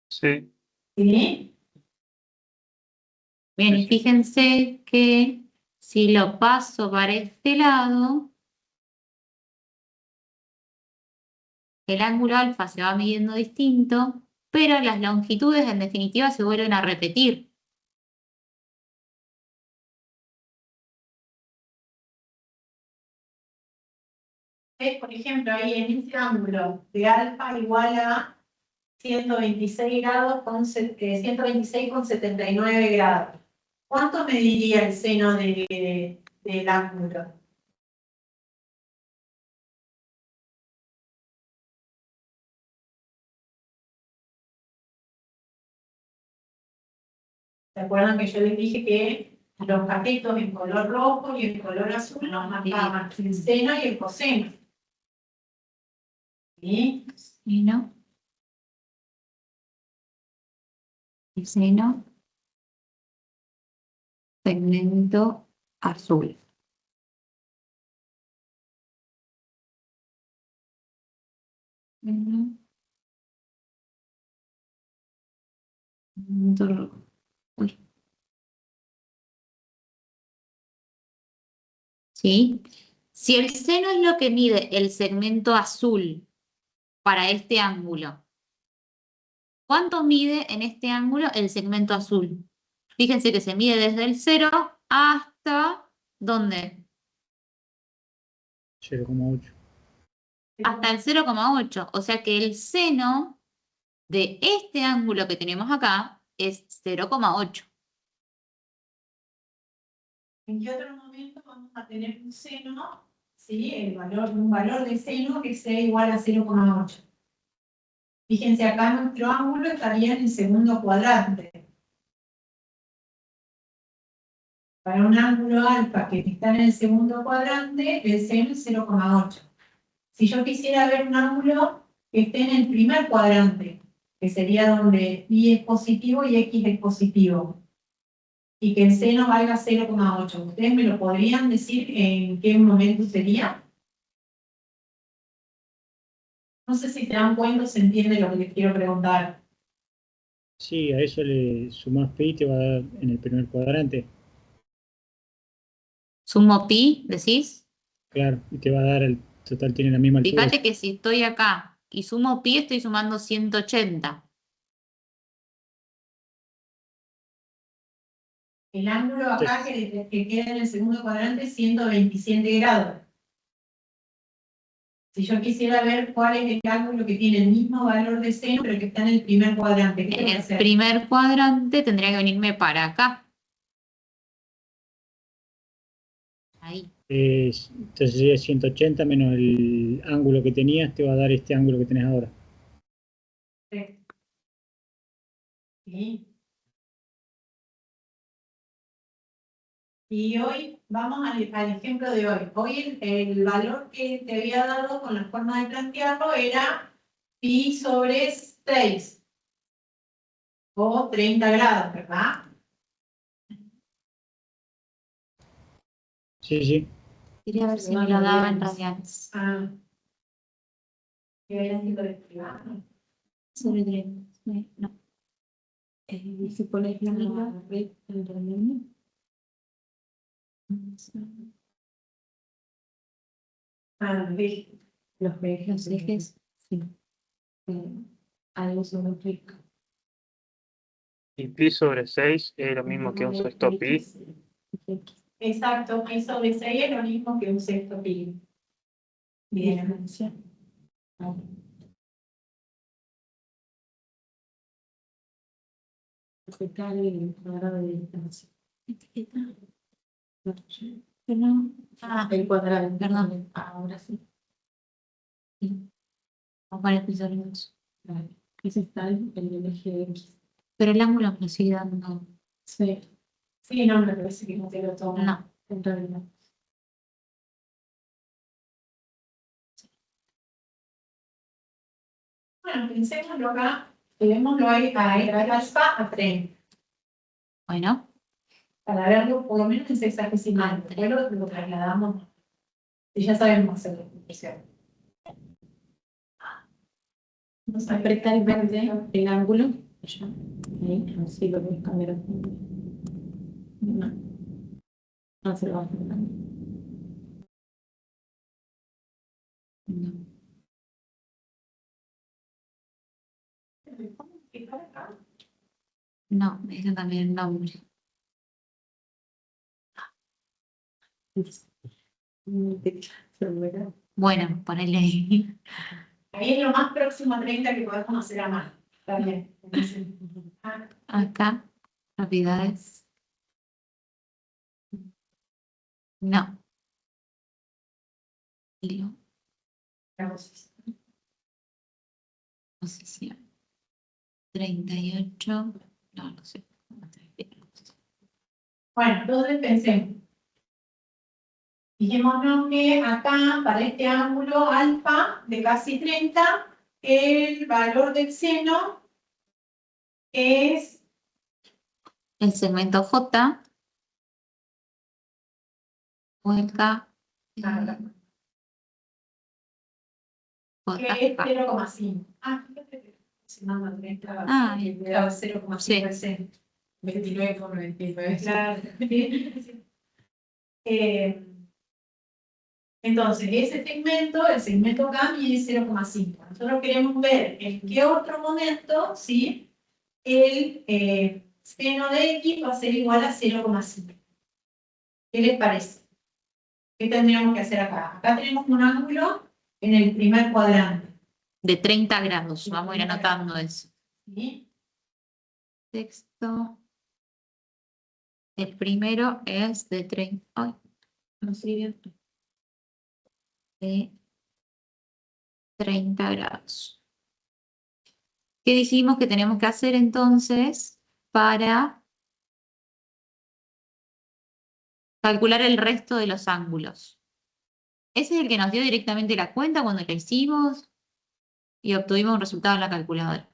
Sí. ¿Sí? Bien, y fíjense que si lo paso para este lado, el ángulo alfa se va midiendo distinto, pero las longitudes en definitiva se vuelven a repetir. Por ejemplo, ahí en ese ángulo de alfa igual a 126 grados con 126,79 grados. ¿Cuánto mediría el seno del ángulo? ¿Se acuerdan que yo les dije que los catetos en color rojo y en color azul nos marcaban el seno y el coseno? ¿Sí? Seno. El seno. Segmento azul. Segmento rojo. Uy. ¿Sí? Si el seno es lo que mide el segmento azul para este ángulo, ¿cuánto mide en este ángulo el segmento azul? Fíjense que se mide desde el 0 hasta, ¿dónde? 0,8. Hasta el 0,8. O sea que el seno de este ángulo que tenemos acá es 0,8. ¿En qué otro momento vamos a tener un seno, ¿sí? Un valor de seno que sea igual a 0,8? Fíjense, acá nuestro ángulo estaría en el segundo cuadrante. Para un ángulo alfa que está en el segundo cuadrante, el seno es 0,8. Si yo quisiera ver un ángulo que esté en el primer cuadrante, que sería donde y es positivo y x es positivo, y que el seno valga 0,8, ¿ustedes me lo podrían decir en qué momento sería? No sé si se dan cuenta o se entiende lo que les quiero preguntar. Sí, a eso le sumás pi y te va a dar en el primer cuadrante. Sumo pi, decís. Claro, y te va a dar el total, tiene la misma altura. Fíjate que si estoy acá y sumo pi, estoy sumando 180. El ángulo acá que queda en el segundo cuadrante es 127 grados. Si yo quisiera ver cuál es el ángulo que tiene el mismo valor de seno, pero que está en el primer cuadrante, ¿qué En tengo que el hacer? primer cuadrante tendría que venirme para acá. Ahí. Entonces sería 180 menos el ángulo que tenías, te va a dar este ángulo que tenés ahora. Sí. Y hoy vamos al ejemplo de hoy. Hoy el valor que te había dado con la forma de plantearlo era pi sobre 6 o 30 grados, ¿verdad? Sí, sí. Quería ver si me lo daba en radianes. Ah. ¿Qué había sido de privado? Sobre 30. No. Si pones la red en radianes. Ah, sí. Los ejes. Los ejes. Sí. Algo simétrico. Y pi sobre 6 es lo mismo que un sexto pi. Exacto, pi sobre 6 es lo mismo que un sexto pi. Bien. Aceptar el cuadrado de distancia. Pero, El cuadrado. Perdón. Ahora sí. Vamos a poner pi sobre 2. Vale. Ese está el del eje X. Pero el ángulo me lo sigue dando. Sí. Sí, no, me parece que no te lo tomo. No. En realidad. Bueno, pensémoslo acá. Llevémoslo ahí a alfa a 30. Bueno. Para verlo por lo menos en sexagesimal. Después lo trasladamos. Y ya sabemos hacer la expresión. Vamos a apretar el verde, el ángulo. Ahí, así lo voy a cambiar. No. No se lo va a apretar. No. No, me dice también el nombre. Bueno, ponele ahí. Ahí es lo más próximo a 30 que podemos hacer a mano. Está bien. Acá, propiedades. No. Lío. Posición. 38. No, no sé. Bueno, entonces pensemos. Dijémonos que acá, para este ángulo alfa de casi 30, el valor del seno es El segmento J. Vuelta. que es 0,5. Ah, fíjate que aproximando a 30, Ah, que me daba 0,5%. 29,29. Claro. Entonces, ese segmento, el segmento K mide 0,5. Nosotros queremos ver en qué otro momento, ¿sí? El seno de X va a ser igual a 0,5. ¿Qué les parece? ¿Qué tendríamos que hacer acá? Acá tenemos un ángulo en el primer cuadrante. De 30 grados. Vamos a ir anotando eso. ¿sí? Texto. El primero es de 30. Ay, no sirve. De 30 grados. ¿Qué dijimos que tenemos que hacer entonces para calcular el resto de los ángulos? Ese es el que nos dio directamente la cuenta cuando la hicimos y obtuvimos un resultado en la calculadora.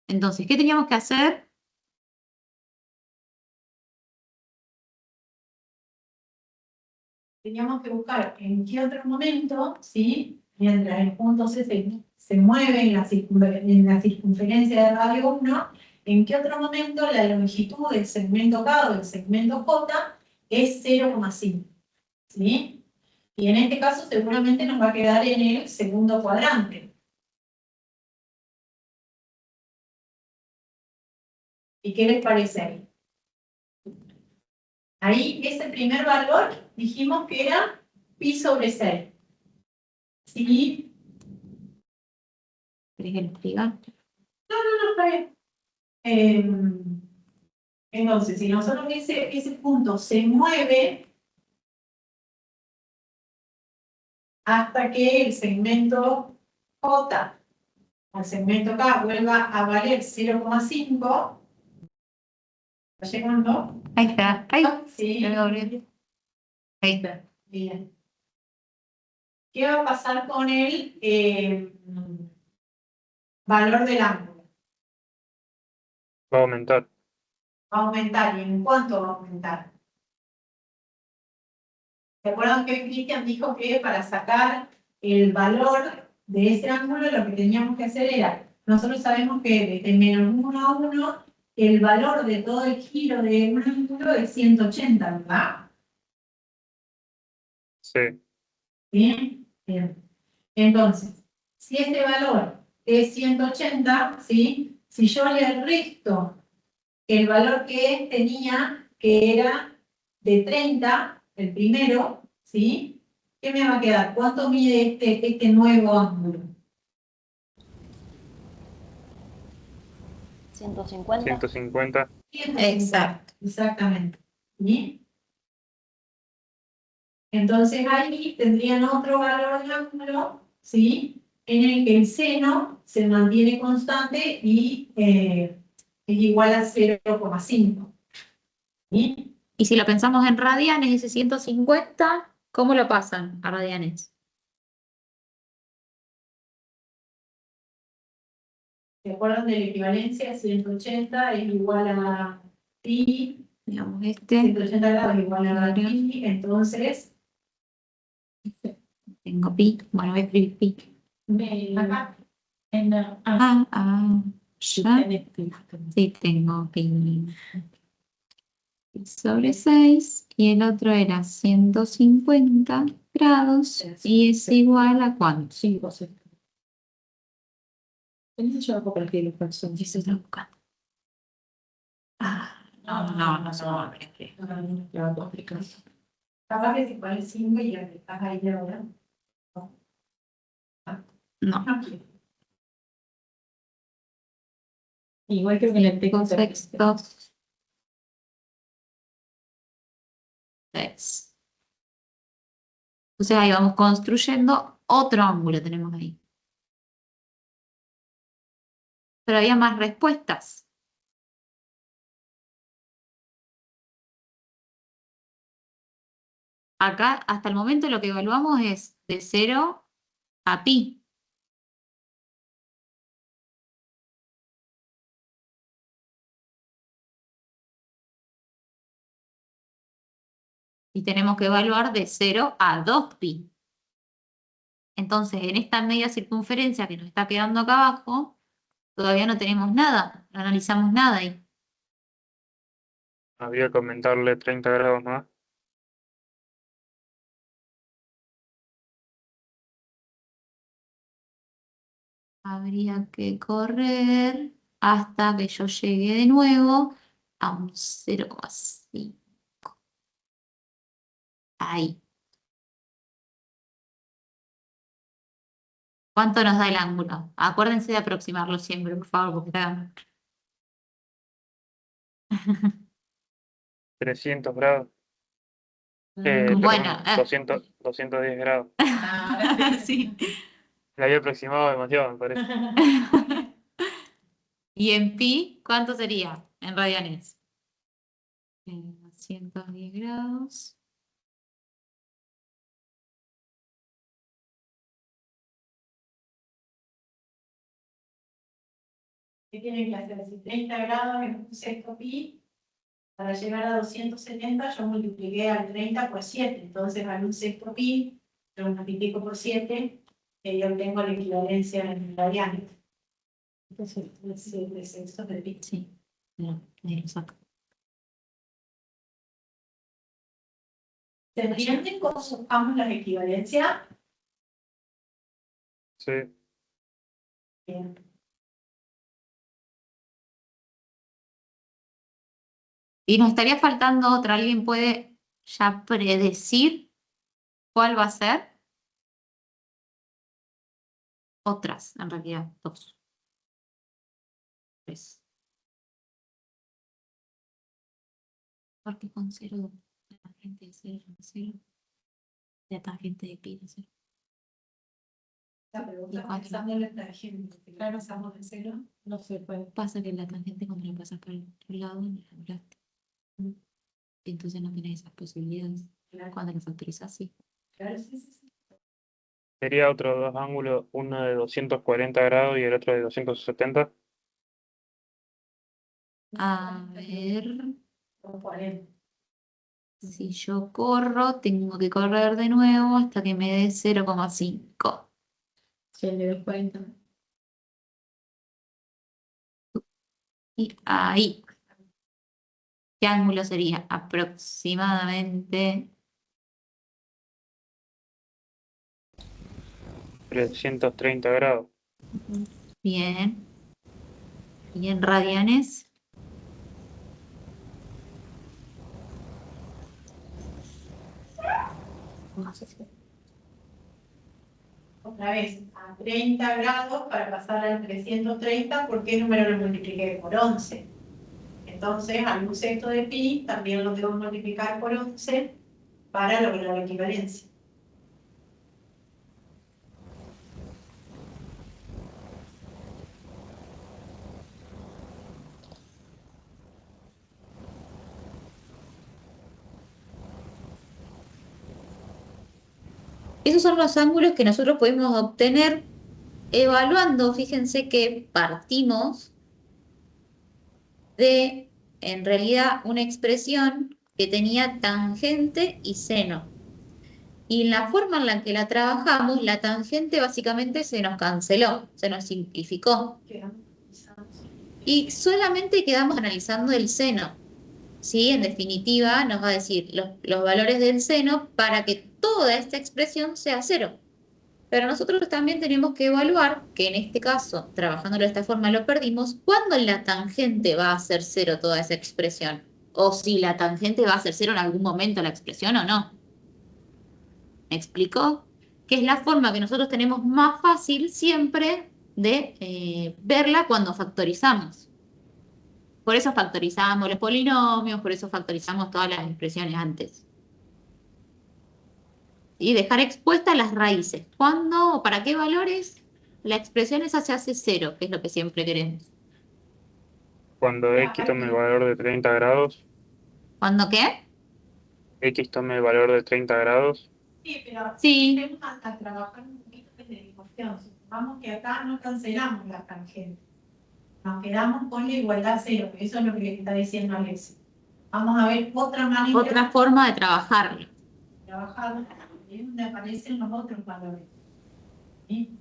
Entonces, ¿qué teníamos que hacer? Teníamos que buscar en qué otro momento, ¿sí? Mientras el punto C se mueve en la circunferencia de radio 1, en qué otro momento la longitud del segmento K o del segmento J es 0,5, ¿sí? Y en este caso seguramente nos va a quedar en el segundo cuadrante. ¿Y qué les parece ahí? Ahí ese primer valor dijimos que era pi sobre 6. ¿Sí? ¿Querés que lo explique? No, está bien. Entonces, si nosotros ese punto se mueve hasta que el segmento J o el segmento K vuelva a valer 0,5, ¿está llegando? Ahí está. Ahí. Sí. Lo voy a abrir. Ahí está. Bien. ¿Qué va a pasar con el valor del ángulo? Va a aumentar. Va a aumentar. ¿Y en cuánto va a aumentar? ¿Se acuerdan que Cristian dijo que para sacar el valor de ese ángulo lo que teníamos que hacer era, nosotros sabemos que desde menos 1 a 1, el valor de todo el giro de un ángulo es 180, ¿verdad? Sí. ¿Bien? Bien. Entonces, si ese valor es 180, ¿sí? Si yo le resto el valor que tenía, que era de 30, el primero, ¿sí? ¿Qué me va a quedar? ¿Cuánto mide este nuevo ángulo? 150. 150. Exacto. Exactamente. ¿Sí? Entonces ahí tendrían otro valor de ángulo, ¿sí? En el que el seno se mantiene constante y es igual a 0,5. ¿Sí? Y si lo pensamos en radianes, ese 150, ¿cómo lo pasan a radianes? ¿Se acuerdan de la equivalencia? 180 es igual a pi, Digamos, este. 180 grados es igual a pi, entonces, Tengo pi. Bueno, voy a escribir pi. acá, Ya. Sí, tengo pi. Pi sobre 6. Y el otro era 150 grados. Y es igual a ¿cuánto? Sí, vos sé. Entonces yo hago para que los personas. Eso está buscando. No se va a ver. capaz que se pone 5 y ya que estás ahí ahora. No. Igual creo que en el texto. Sextos. 6. Entonces ahí vamos construyendo otro ángulo, tenemos ahí. Pero había más respuestas. Acá, hasta el momento, lo que evaluamos es de 0 a pi. Y tenemos que evaluar de 0 a 2pi. Entonces, en esta media circunferencia que nos está quedando acá abajo, todavía no tenemos nada, no analizamos nada ahí. Había que aumentarle 30 grados más. Habría que correr hasta que yo llegue de nuevo a un 0,5. Ahí. ¿Cuánto nos da el ángulo? Acuérdense de aproximarlo siempre, por favor, porque está... 300 grados. Bueno, 210 grados. sí. La había aproximado demasiado, me parece. ¿Y en pi cuánto sería en radianes? 210 grados. ¿Qué tienen que hacer? Si 30 grados es un sexto pi, para llegar a 270 yo multipliqué al 30 por 7. Entonces al un sexto pi, yo multiplico por 7 y yo obtengo la equivalencia en radianes. Entonces, 7 sextos de pi. Sí, no, ahí lo saco. ¿Se entienden cómo buscamos las equivalencias? Sí. Bien. Y nos estaría faltando otra. ¿Alguien puede ya predecir cuál va a ser? Otras, en realidad, dos. Tres. Porque con cero, la tangente de cero es cero. La tangente de pi es cero. La pregunta pensando en la tangente, claro, estamos en cero, no se puede. Pasa que la tangente cuando la pasas por el otro lado, no la anulaste. Y entonces no tienes esas posibilidades. Cuando la factorizas, sí. Claro, sí, sí, sí. Sería otros dos ángulos, uno de 240 grados y el otro de 270. A ver, 40. si yo corro, tengo que correr de nuevo hasta que me dé 0,5. Si el de 240. Y ahí. ¿Qué ángulo sería? Aproximadamente 330 grados. bien. Y en radianes, Otra vez, a 30 grados para pasar al 330, ¿por qué número lo multipliqué? Por 11. Entonces, al un sexto de pi también lo tengo que multiplicar por 11 para lograr la equivalencia. esos son los ángulos que nosotros podemos obtener evaluando. Fíjense que partimos de, en realidad, una expresión que tenía tangente y seno. Y en la forma en la que la trabajamos, la tangente básicamente se nos canceló, se nos simplificó. Y solamente quedamos analizando el seno. ¿Sí? En definitiva, nos va a decir los valores del seno para que toda esta expresión sea cero. Pero nosotros también tenemos que evaluar, que en este caso, trabajándolo de esta forma lo perdimos, cuándo la tangente va a ser cero toda esa expresión. O si la tangente va a ser cero en algún momento la expresión o no. ¿Me explicó? Que es la forma que nosotros tenemos más fácil siempre de verla cuando factorizamos. Por eso factorizamos los polinomios, por eso factorizamos todas las expresiones antes. Y dejar expuestas las raíces. ¿Cuándo o para qué valores? La expresión esa se hace cero, que es lo que siempre queremos. Cuando x tome el valor de 30 grados, ¿Cuándo qué? x tome el valor de 30 grados, Sí, pero Sí. tenemos a trabajar un poquito de derivación. Supongamos que acá no cancelamos la tangente. Nos quedamos con la igualdad cero, que eso es lo que le está diciendo Alex. Vamos a ver otra manera Otra forma de trabajarlo. de trabajar, y es donde aparecen los otros valores. ¿Sí?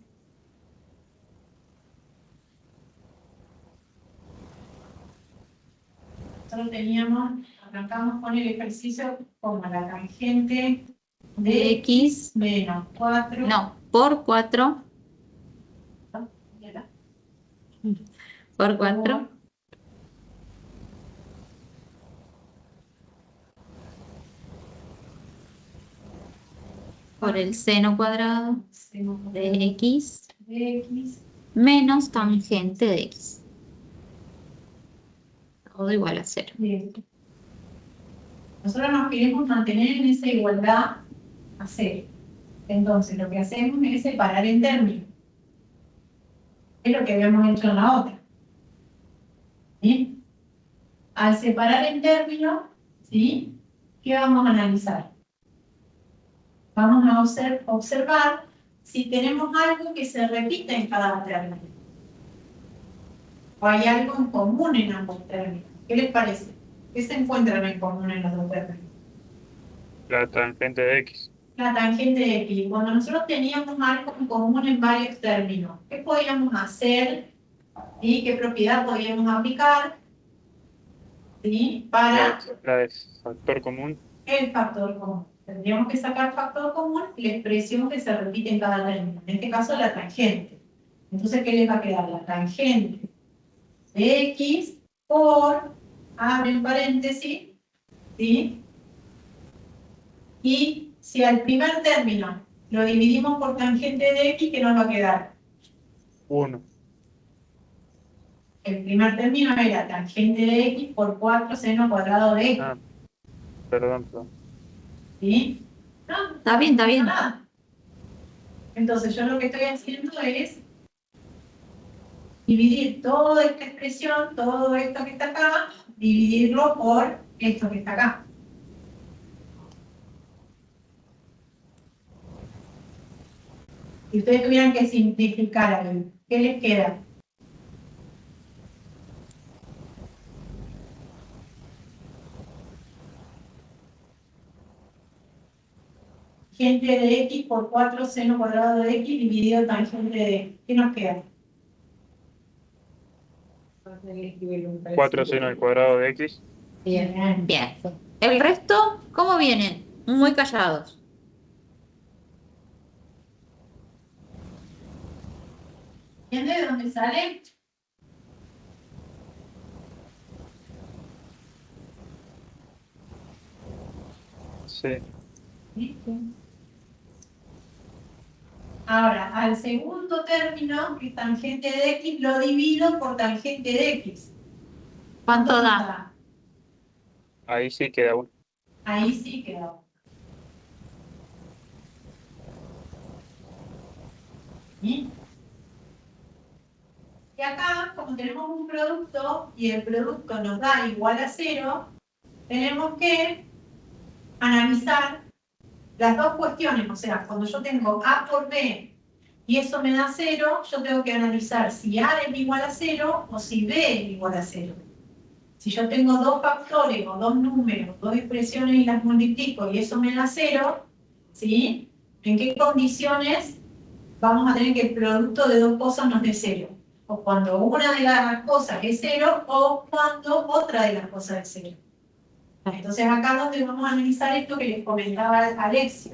Nosotros arrancamos con el ejercicio como la tangente De x menos 4. no, por 4. Por 4. Por el seno cuadrado de x de X. Menos tangente de X. Todo igual a 0. Bien. Nosotros nos queremos mantener en esa igualdad a 0. Entonces, lo que hacemos es separar en términos. Es lo que habíamos hecho en la otra. ¿Sí? Al separar en términos, ¿sí? ¿Qué vamos a analizar? Vamos a observar si tenemos algo que se repite en cada término. O hay algo en común en ambos términos. ¿Qué les parece? ¿Qué se encuentran en común en los dos términos? La tangente de X. La tangente de X. Cuando nosotros teníamos algo en común en varios términos, ¿qué podíamos hacer? ¿Y qué propiedad podíamos aplicar? ¿Sí? Para La de factor común. el factor común. Tendríamos que sacar factor común y la expresión que se repite en cada término. En este caso, la tangente. Entonces, ¿qué les va a quedar? La tangente de X por, abren paréntesis, ¿sí? Y si al primer término lo dividimos por tangente de X, ¿qué nos va a quedar? 1. El primer término era tangente de X por 4 seno cuadrado de X. Ah, perdón. ¿Sí? No, Está bien, está bien. nada. Entonces yo lo que estoy haciendo es dividir toda esta expresión, todo esto que está acá, dividirlo por esto que está acá. Si ustedes tuvieran que simplificar algo, ¿qué les queda? Tangente de X por 4 seno cuadrado de X dividido tangente de X. ¿Qué nos queda? 4 seno al cuadrado de X. Bien. Bien. El resto, ¿cómo vienen? Muy callados. ¿Entiende de dónde sale? Sí. ¿Sí? Ahora, al segundo término, que es tangente de X, lo divido por tangente de X. ¿Cuánto nos da? Ahí sí queda 1. Ahí sí quedó. ¿Sí? Y acá, como tenemos un producto y el producto nos da igual a 0, tenemos que analizar las dos cuestiones. O sea, cuando yo tengo A por B y eso me da 0, yo tengo que analizar si A es igual a 0 o si B es igual a 0. Si yo tengo dos factores o dos números, dos expresiones y las multiplico y eso me da 0, ¿sí? ¿En qué condiciones vamos a tener que el producto de dos cosas nos dé 0? O cuando una de las cosas es 0 o cuando otra de las cosas es 0. Entonces acá es donde vamos a analizar esto que les comentaba Alexia,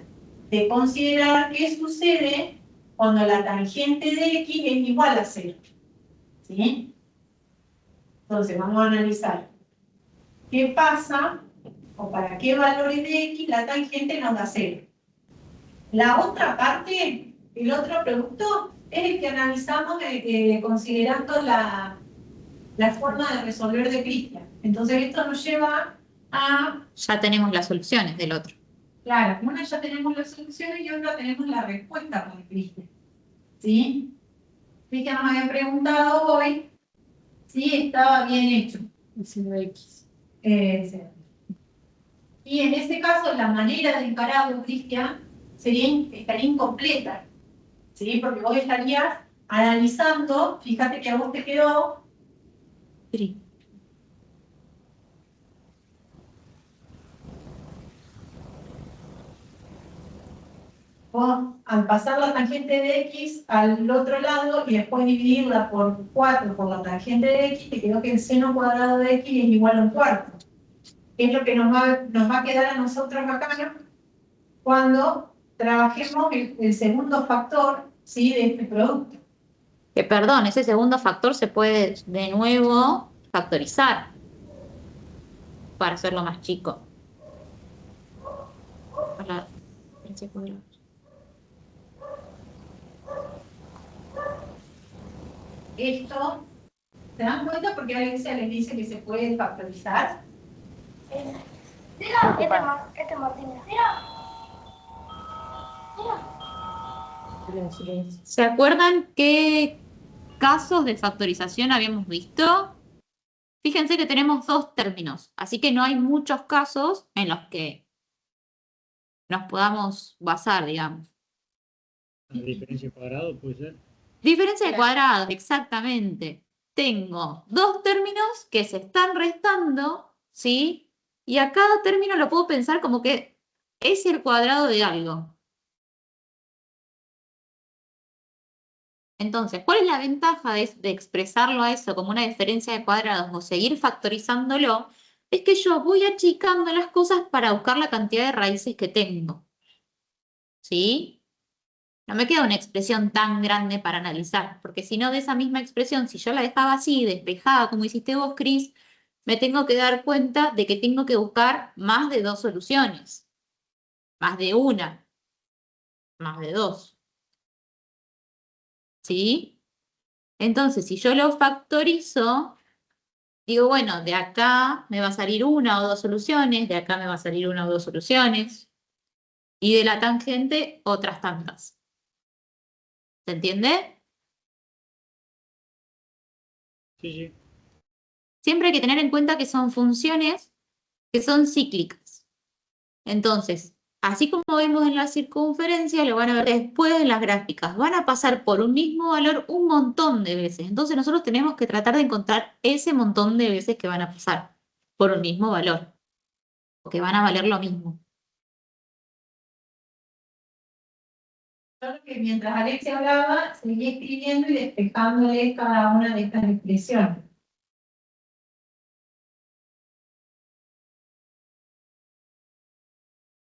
de considerar qué sucede cuando la tangente de X es igual a 0. ¿Sí? Entonces vamos a analizar qué pasa o para qué valores de X la tangente nos da 0. La otra parte, el otro producto, es el que analizamos considerando la forma de resolver de Christian. Entonces esto nos lleva a... Ya tenemos las soluciones del otro. Claro, una ya tenemos las soluciones y otra tenemos la respuesta para Christian. ¿Sí? Christian nos había preguntado hoy si estaba bien hecho. Haciendo X. Sí. Y en ese caso, la manera de encararlo, Cristian, estaría incompleta. ¿Sí? Porque vos estarías analizando, fíjate que a vos te quedó. Sí. Vos, al pasar la tangente de X al otro lado y después dividirla por 4 por la tangente de X, te quedó que el seno cuadrado de X es igual a un cuarto. ¿Qué es lo que nos va a quedar a nosotros acá cuando trabajemos el segundo factor, ¿sí? De este producto? Que perdón, ese segundo factor se puede de nuevo factorizar para hacerlo más chico. Para la diferencia cuadrada. esto, ¿se dan cuenta? Porque Alexia les dice que se puede factorizar. Este Martínez. ¿Se acuerdan qué casos de factorización habíamos visto? Fíjense que tenemos dos términos, así que no hay muchos casos en los que nos podamos basar, digamos. La diferencia de cuadrado puede ser. Diferencia de cuadrados, exactamente. Tengo dos términos que se están restando, ¿sí? Y a cada término lo puedo pensar como que es el cuadrado de algo. Entonces, ¿cuál es la ventaja de expresarlo a eso como una diferencia de cuadrados o seguir factorizándolo? Es que yo voy achicando las cosas para buscar la cantidad de raíces que tengo. ¿Sí? No me queda una expresión tan grande para analizar, porque si no, de esa misma expresión, si yo la dejaba así, despejada, como hiciste vos, Cris, me tengo que dar cuenta de que tengo que buscar más de dos soluciones, más de una, más de dos. ¿Sí? Entonces, si yo lo factorizo, digo, bueno, de acá me va a salir una o dos soluciones, de acá me va a salir una o dos soluciones, y de la tangente otras tantas. ¿Se entiende? Sí, sí. Siempre hay que tener en cuenta que son funciones que son cíclicas. Entonces, así como vemos en la circunferencia, lo van a ver después en las gráficas. Van a pasar por un mismo valor un montón de veces. Entonces nosotros tenemos que tratar de encontrar ese montón de veces que van a pasar por un mismo valor. O que van a valer lo mismo. Solo que mientras Alexia hablaba, seguía escribiendo y despejándole cada una de estas expresiones.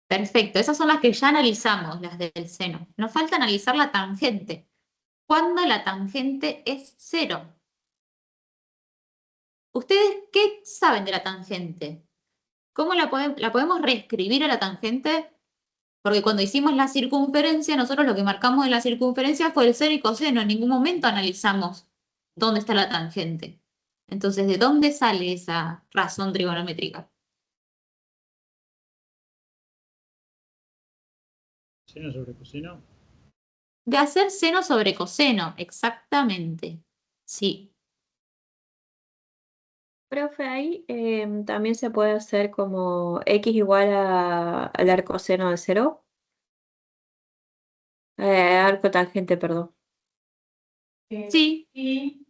Perfecto, esas son las que ya analizamos, las del seno. Nos falta analizar la tangente. ¿Cuándo la tangente es 0? ¿Ustedes qué saben de la tangente? ¿Cómo la podemos reescribir a la tangente? Porque cuando hicimos la circunferencia, nosotros lo que marcamos en la circunferencia fue el seno y coseno. En ningún momento analizamos dónde está la tangente. Entonces, ¿de dónde sale esa razón trigonométrica? Seno sobre coseno. De hacer seno sobre coseno, exactamente. Sí. Profe, ahí también se puede hacer como x igual al arco seno de 0. Arco tangente, perdón. Sí. Y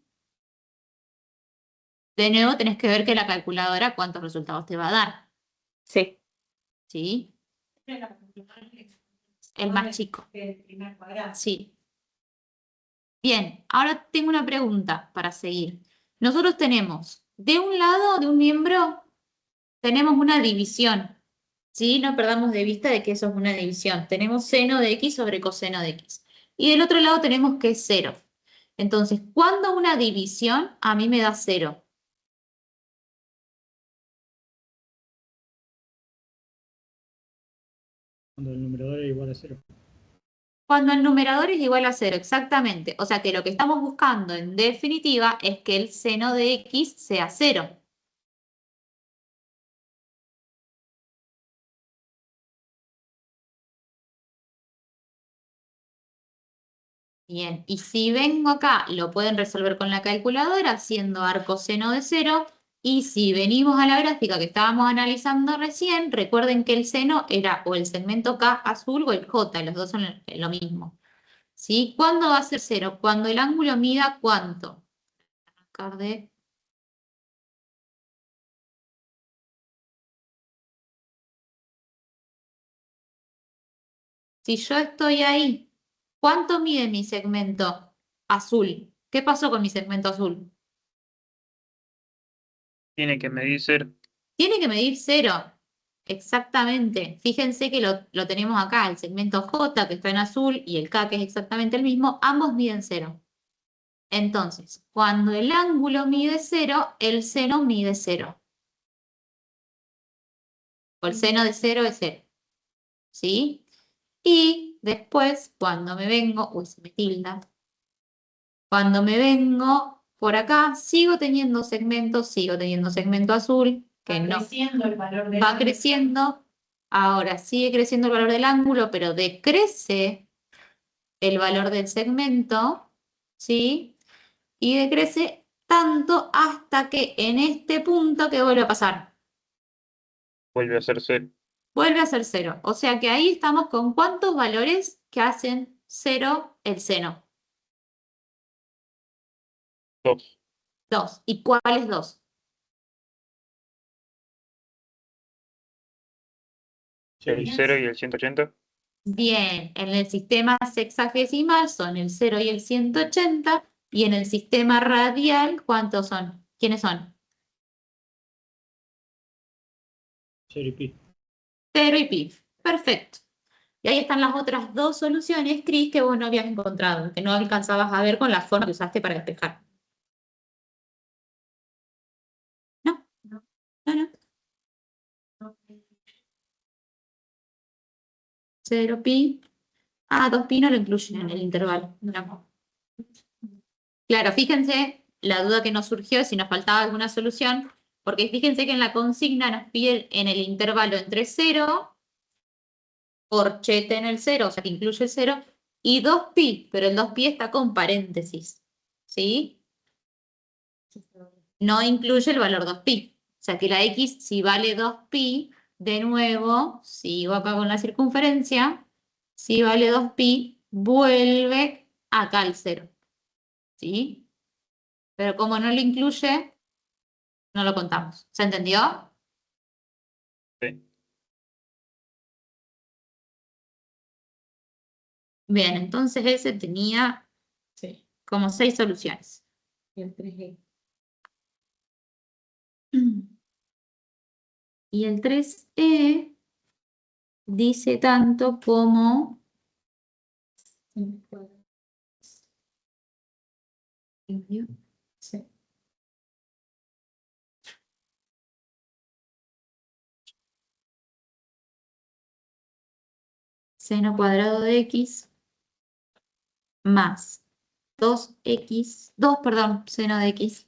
De nuevo tenés que ver que la calculadora cuántos resultados te va a dar. Sí. ¿Sí? El más chico. el primer cuadrado. Sí. Bien, ahora tengo una pregunta para seguir. Nosotros tenemos, de un lado de un miembro, tenemos una división. ¿Sí? No perdamos de vista de que eso es una división. Tenemos seno de x sobre coseno de x. Y del otro lado tenemos que es 0. Entonces, ¿cuándo una división a mí me da 0? Cuando el numerador es igual a 0. Cuando el numerador es igual a 0, exactamente. O sea que lo que estamos buscando en definitiva es que el seno de x sea 0. Bien, y si vengo acá, lo pueden resolver con la calculadora haciendo arcoseno de 0. Y si venimos a la gráfica que estábamos analizando recién, recuerden que el seno era o el segmento K azul o el J, los dos son lo mismo. ¿Sí? ¿Cuándo va a ser 0? Cuando el ángulo mida ¿cuánto? Si yo estoy ahí, ¿cuánto mide mi segmento azul? ¿Qué pasó con mi segmento azul? Tiene que medir 0. Tiene que medir 0. Exactamente. Fíjense que lo tenemos acá, el segmento J que está en azul y el K que es exactamente el mismo, ambos miden 0. Entonces, cuando el ángulo mide 0, el seno mide 0. O el seno de 0 es 0. ¿Sí? Y después, cuando me vengo, uy, se me tilda. Cuando me vengo por acá, sigo teniendo segmento azul, que Va no creciendo el valor del va ángulo. creciendo. Ahora sigue creciendo el valor del ángulo, pero decrece el valor del segmento, ¿sí? Y decrece tanto hasta que en este punto, ¿qué vuelve a pasar? Vuelve a ser 0. Vuelve a ser 0. O sea que ahí estamos con ¿cuántos valores que hacen 0 el seno? 2. 2. ¿Y cuáles 2? El 0 y el 180. Bien, en el sistema sexagesimal son el 0 y el 180, y en el sistema radial, ¿cuántos son? ¿Quiénes son? 0 y pi. 0 y pi. Perfecto. Y ahí están las otras dos soluciones, Cris, que vos no habías encontrado, que no alcanzabas a ver con la forma que usaste para despejar. No, no, no. 0 pi. 2 pi no lo incluyen en el intervalo. No. Claro, fíjense, la duda que nos surgió es si nos faltaba alguna solución, porque fíjense que en la consigna nos pide en el intervalo entre 0, corchete en el 0, o sea que incluye el 0, y 2 pi, pero el 2 pi está con paréntesis, ¿sí? No incluye el valor 2 pi. O sea que la x, si vale 2 pi, de nuevo, sigo acá con la circunferencia, si vale 2 pi, vuelve acá al 0, ¿sí? Pero como no lo incluye, no lo contamos. ¿Se entendió? Sí. Bien, entonces ese tenía Sí. como 6 soluciones. Y el 3G. Y el 3E dice tanto como Sí. seno cuadrado de x más 2x, 2, perdón, seno de x,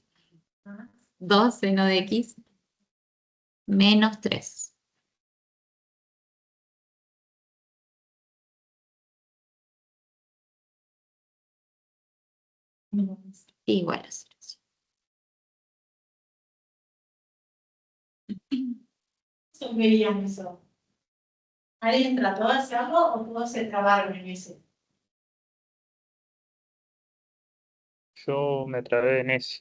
2 seno de x menos 3. Igual a 0. ¿Cómo veían eso? ¿Alguien trató de hacerlo o todos se trabaron en ese? Yo me trabé en ese.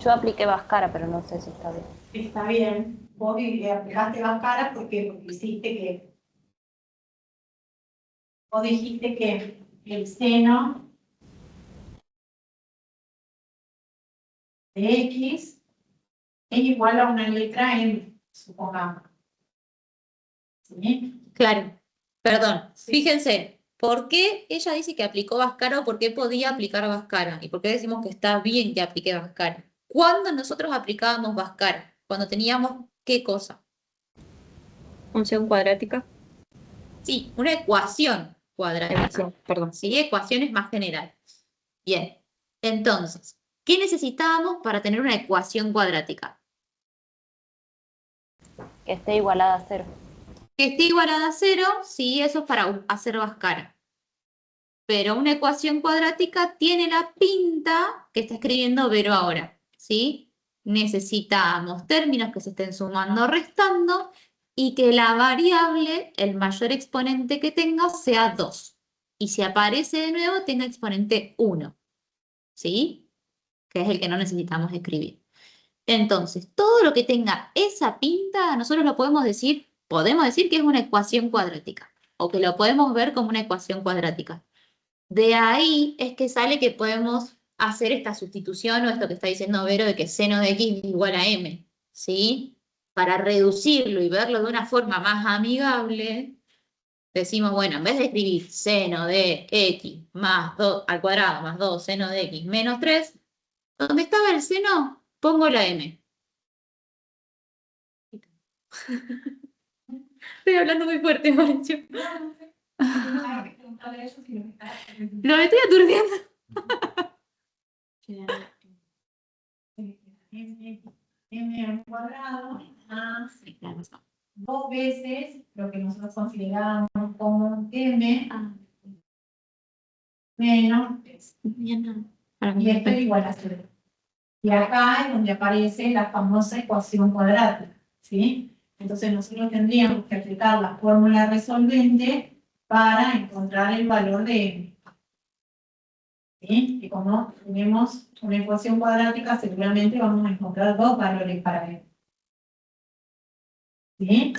Yo apliqué Bhaskara, pero no sé si está bien. Está bien. Vos aplicaste las caras porque hiciste que. Vos dijiste que el seno de x es igual a una letra M, supongamos. ¿Sí? Claro, perdón. Sí. Fíjense, ¿por qué ella dice que aplicó Bhaskara o por qué podía aplicar Bhaskara? ¿Y por qué decimos que está bien que aplique Bhaskara? ¿Cuándo nosotros aplicábamos Bhaskara? Cuando teníamos, ¿qué cosa? Función cuadrática. Sí, una ecuación cuadrática. Perdón. Sí, ecuaciones más general. Bien, entonces, ¿qué necesitábamos para tener una ecuación cuadrática? Que esté igualada a 0. Que esté igualada a 0, sí, eso es para hacer Bhaskara. Pero una ecuación cuadrática tiene la pinta que está escribiendo Vero ahora, ¿sí? Necesitamos términos que se estén sumando o restando y que la variable, el mayor exponente que tenga, sea 2. Y si aparece de nuevo, tenga exponente 1, ¿sí? Que es el que no necesitamos escribir. Entonces, todo lo que tenga esa pinta, nosotros lo podemos decir que es una ecuación cuadrática, o que lo podemos ver como una ecuación cuadrática. De ahí es que sale que podemos hacer esta sustitución o esto que está diciendo Vero de que seno de x es igual a m, ¿sí? Para reducirlo y verlo de una forma más amigable, decimos, bueno, en vez de escribir seno de x más 2 al cuadrado más 2 seno de x menos 3, donde estaba el seno, pongo la m. Estoy hablando muy fuerte, Mauricio. Hay que preguntarle a ellos si lo que está haciendo. Lo estoy aturdiendo. M al cuadrado más Sí, claro, no. 2 veces lo que nosotros considerábamos como M menos 3. Y esto es igual a 0. Y acá es donde aparece la famosa ecuación cuadrática, ¿sí? Entonces nosotros tendríamos que aplicar la fórmula resolvente para encontrar el valor de M. ¿Sí? Y como tenemos una ecuación cuadrática, seguramente vamos a encontrar 2 valores para M. ¿Sí?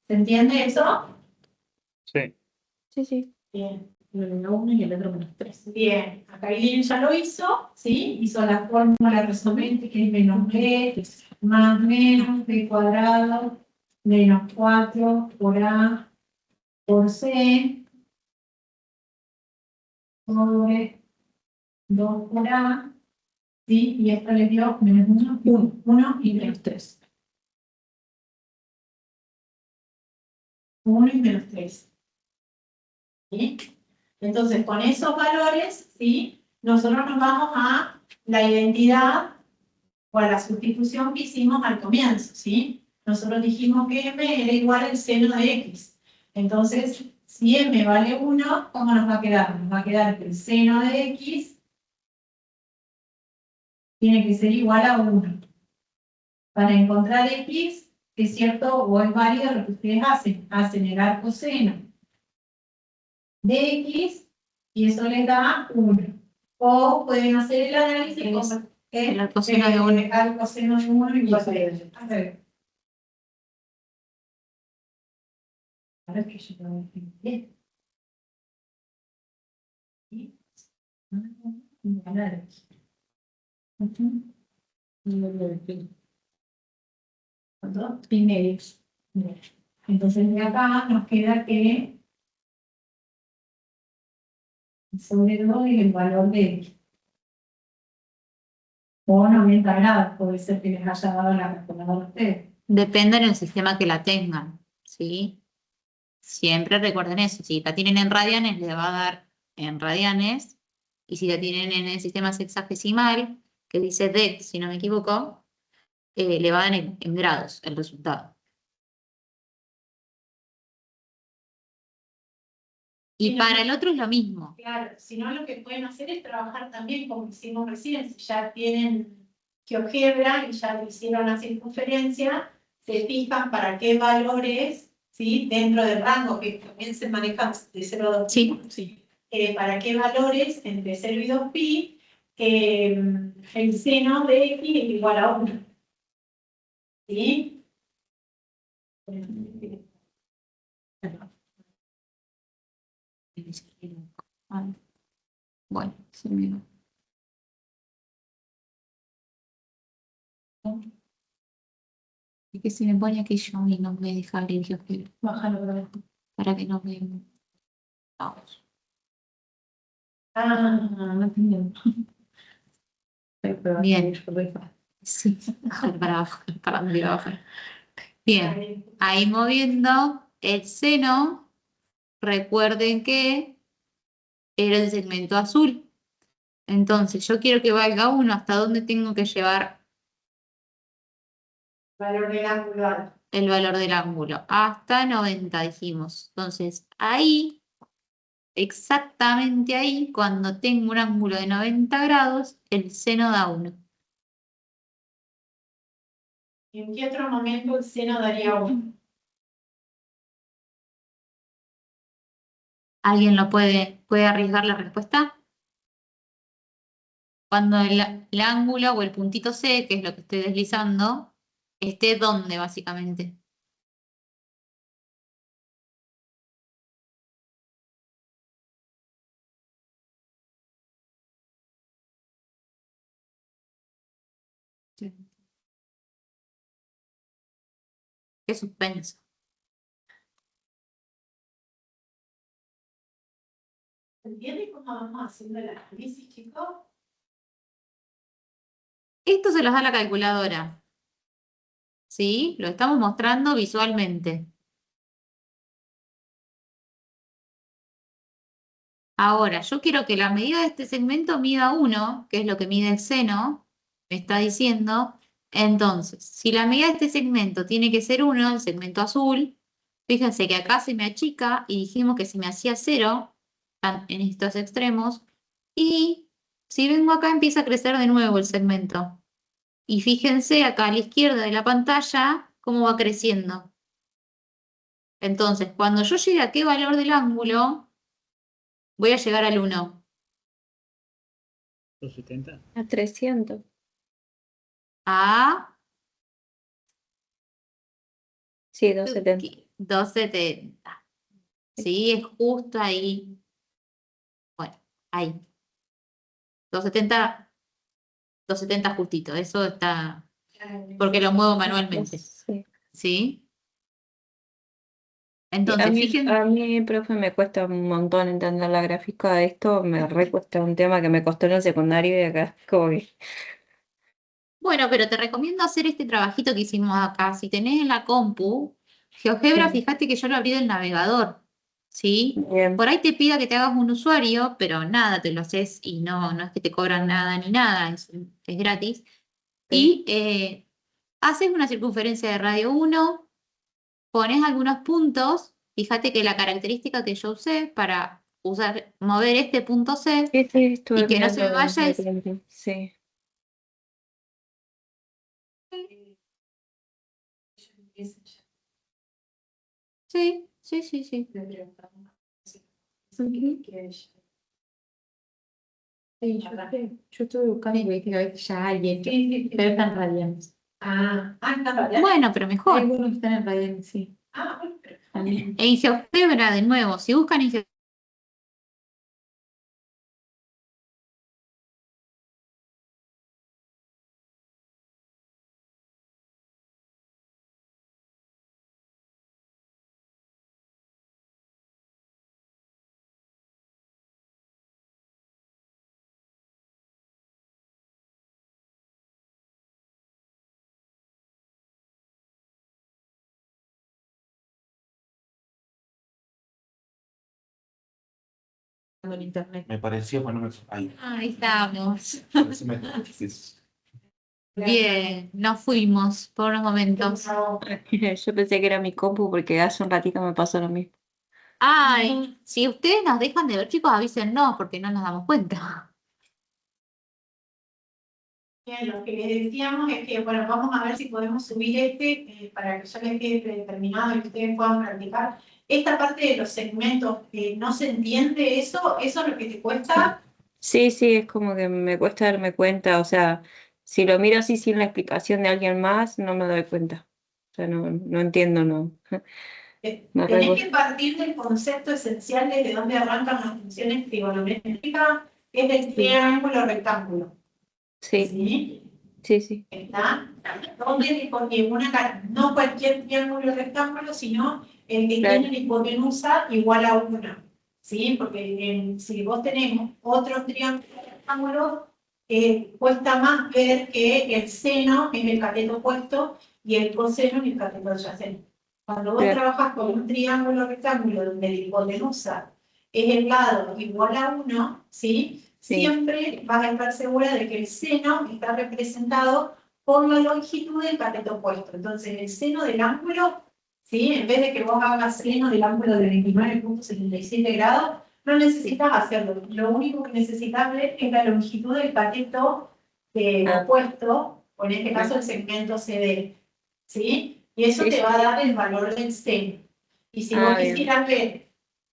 ¿Se entiende eso? Sí. Sí, sí. Bien. Uno y el otro menos 3. Bien, acá Eileen ya lo hizo, ¿sí? Hizo la fórmula resolvente que es menos b más menos b cuadrado menos 4 por a por c sobre 2 por a, ¿sí? Y esto le dio menos 1 y menos 3. 1 y menos 3. ¿Sí? Entonces, con esos valores, ¿sí? Nosotros nos vamos a la identidad o a la sustitución que hicimos al comienzo, ¿sí? Nosotros dijimos que m era igual al seno de x. Entonces, si m vale 1, ¿cómo nos va a quedar? Nos va a quedar que el seno de x tiene que ser igual a 1. Para encontrar x, es cierto o es válido lo que ustedes hacen el arco seno de x y eso les da 1. O pueden hacer el análisis como el arco seno de 1. Arco seno de 1 igual a 0. A ver que yo lo voy a hacer bien. ¿Sí? Ganar. ¿Cuánto? Pi medios. Bien. Entonces de acá nos queda que sobre 2 es el valor de x. O 90 grados, puede ser que les haya dado la calculadora a ustedes. Depende del sistema que la tengan, ¿sí? Siempre recuerden eso. Si la tienen en radianes, le va a dar en radianes. Y si la tienen en el sistema sexagesimal, que dice DEC, si no me equivoco, le va a dar en grados el resultado. Y Sí, para no. el otro es lo mismo. Claro, si no lo que pueden hacer es trabajar también como hicimos recién, si ya tienen GeoGebra y ya hicieron la circunferencia, se fijan para qué valores, ¿sí? Dentro del rango que también se maneja de 0 a 2 pi, Sí. para qué valores entre 0 y 2 pi el seno de x es igual a 1. ¿Sí? Bueno, sí, mira. Es que si me pone aquí yo y no me deja abrir GeoGebra. Bájalo otra vez. Para que no me... Vamos. Ah, no entiendo. Bien. Sí, bajar para abajo, para arriba, bajar. Bien, ahí moviendo el seno, recuerden que era el segmento azul. Entonces, yo quiero que valga 1. ¿Hasta dónde tengo que llevar Valor del ángulo. el valor del ángulo? Hasta 90, dijimos. Entonces, ahí, exactamente ahí, cuando tengo un ángulo de 90 grados, el seno da 1. ¿Y en qué otro momento el seno daría 1? ¿Alguien lo puede arriesgar la respuesta? Cuando el ángulo o el puntito C, que es lo que estoy deslizando, esté ¿dónde, básicamente? Sí. Qué suspenso. ¿Se entiende cómo vamos haciendo el análisis, chicos? Esto se los da la calculadora. ¿Sí? Lo estamos mostrando visualmente. Ahora, yo quiero que la medida de este segmento mida 1, que es lo que mide el seno, me está diciendo. Entonces, si la medida de este segmento tiene que ser 1, el segmento azul, fíjense que acá se me achica y dijimos que se me hacía 0 en estos extremos. Y si vengo acá empieza a crecer de nuevo el segmento. Y fíjense acá a la izquierda de la pantalla cómo va creciendo. Entonces, cuando yo llegue a qué valor del ángulo, voy a llegar al 1. 270. A 300. A Sí, 270. 270. Sí, es justo ahí. Bueno, ahí. 270, 270 justito. Eso está, porque lo muevo manualmente. Sí. ¿Sí? Y Entonces, fíjense. a mí, profe, me cuesta un montón entender la gráfica de esto, me recuesta un tema que me costó en el secundario y acá como que... Bueno, pero te recomiendo hacer este trabajito que hicimos acá. Si tenés en la compu, GeoGebra, fíjate que yo lo abrí del navegador, ¿sí? Bien. Por ahí te pida que te hagas un usuario, pero nada, te lo haces y no es que te cobran nada ni nada, es gratis. Y haces una circunferencia de radio 1, pones algunos puntos, fíjate que la característica que yo usé para mover este punto C Sí, estuve y que no se me mirando vaya de es... tiempo. Sí. Sí, sí, sí, sí. Sí, yo estuve buscando y dije, a ver, ya hay esto, pero están radiantes. Está radiante. Bueno, pero mejor. Algunos están en radiantes, sí. Bueno, pero También. En GeoGebra, de nuevo, si buscan en GeoGebra, En internet. Me pareció, bueno, ahí. ahí estamos. Parece me- Bien, nos fuimos por unos momentos. Yo pensé que era mi compu porque hace un ratito me pasó lo mismo. Ay, si ustedes nos dejan de ver, chicos, avísennos porque no nos damos cuenta. bien, lo que les decíamos es que, bueno, vamos a ver si podemos subir para que ya les quede predeterminado y que ustedes puedan practicar. Esta parte de los segmentos, ¿no se entiende eso? ¿Eso es lo que te cuesta? Sí, es como que me cuesta darme cuenta, o sea, si lo miro así sin la explicación de alguien más, no me doy cuenta. O sea, no entiendo, no. Me re Tenés que cuesta. partir del concepto esencial desde donde arrancan las funciones trigonométricas, que es el triángulo rectángulo. Sí, ¿Sí? sí. ¿Está? Porque no cualquier triángulo rectángulo, sino el que Claro. tiene la hipotenusa igual a 1. ¿Sí? Porque si vos tenés otros triángulos rectángulos, cuesta más ver que el seno es el cateto opuesto y el coseno es el cateto adyacente. Cuando vos Claro. trabajas con un triángulo rectángulo donde la hipotenusa es el lado igual a 1, ¿sí? Sí. Siempre vas a estar segura de que el seno está representado por la longitud del cateto opuesto. Entonces, el seno del ángulo, ¿sí? En vez de que vos hagas seno del ángulo de 29.77 grados, no necesitas hacerlo. Lo único que necesitas ver es la longitud del cateto opuesto, o en este caso el segmento CD, ¿sí? Y eso Sí, te va a dar el valor del seno. Y si vos bien. quisieras ver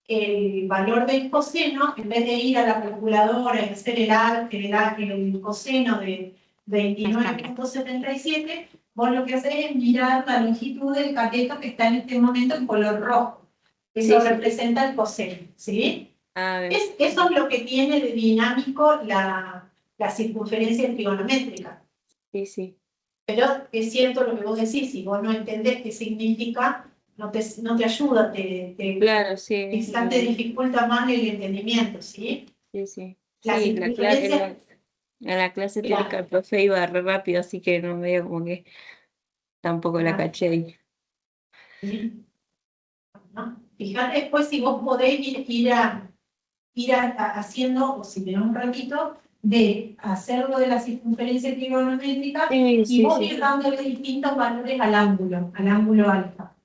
el valor del coseno, en vez de ir a la calculadora y hacer el coseno de 29.77, vos lo que hacés es mirar la longitud del cateto que está en este momento en color rojo. Eso Sí. representa el coseno, ¿sí? Bien. Eso es lo que tiene de dinámico la circunferencia trigonométrica. Sí. Pero es cierto lo que vos decís, si vos no entendés qué significa, no te ayuda, Claro, sí. quizás te dificulta más el entendimiento, ¿sí? Sí. La Sí, circunferencia, en la clase Claro. teórica el profe iba re rápido, así que no medio como que tampoco la caché ahí. ¿no? Fíjate después si vos podés ir a ir haciendo, o si tenemos un ratito, de hacerlo de la circunferencia trigonométrica y vos ir dándole distintos valores al ángulo alfa.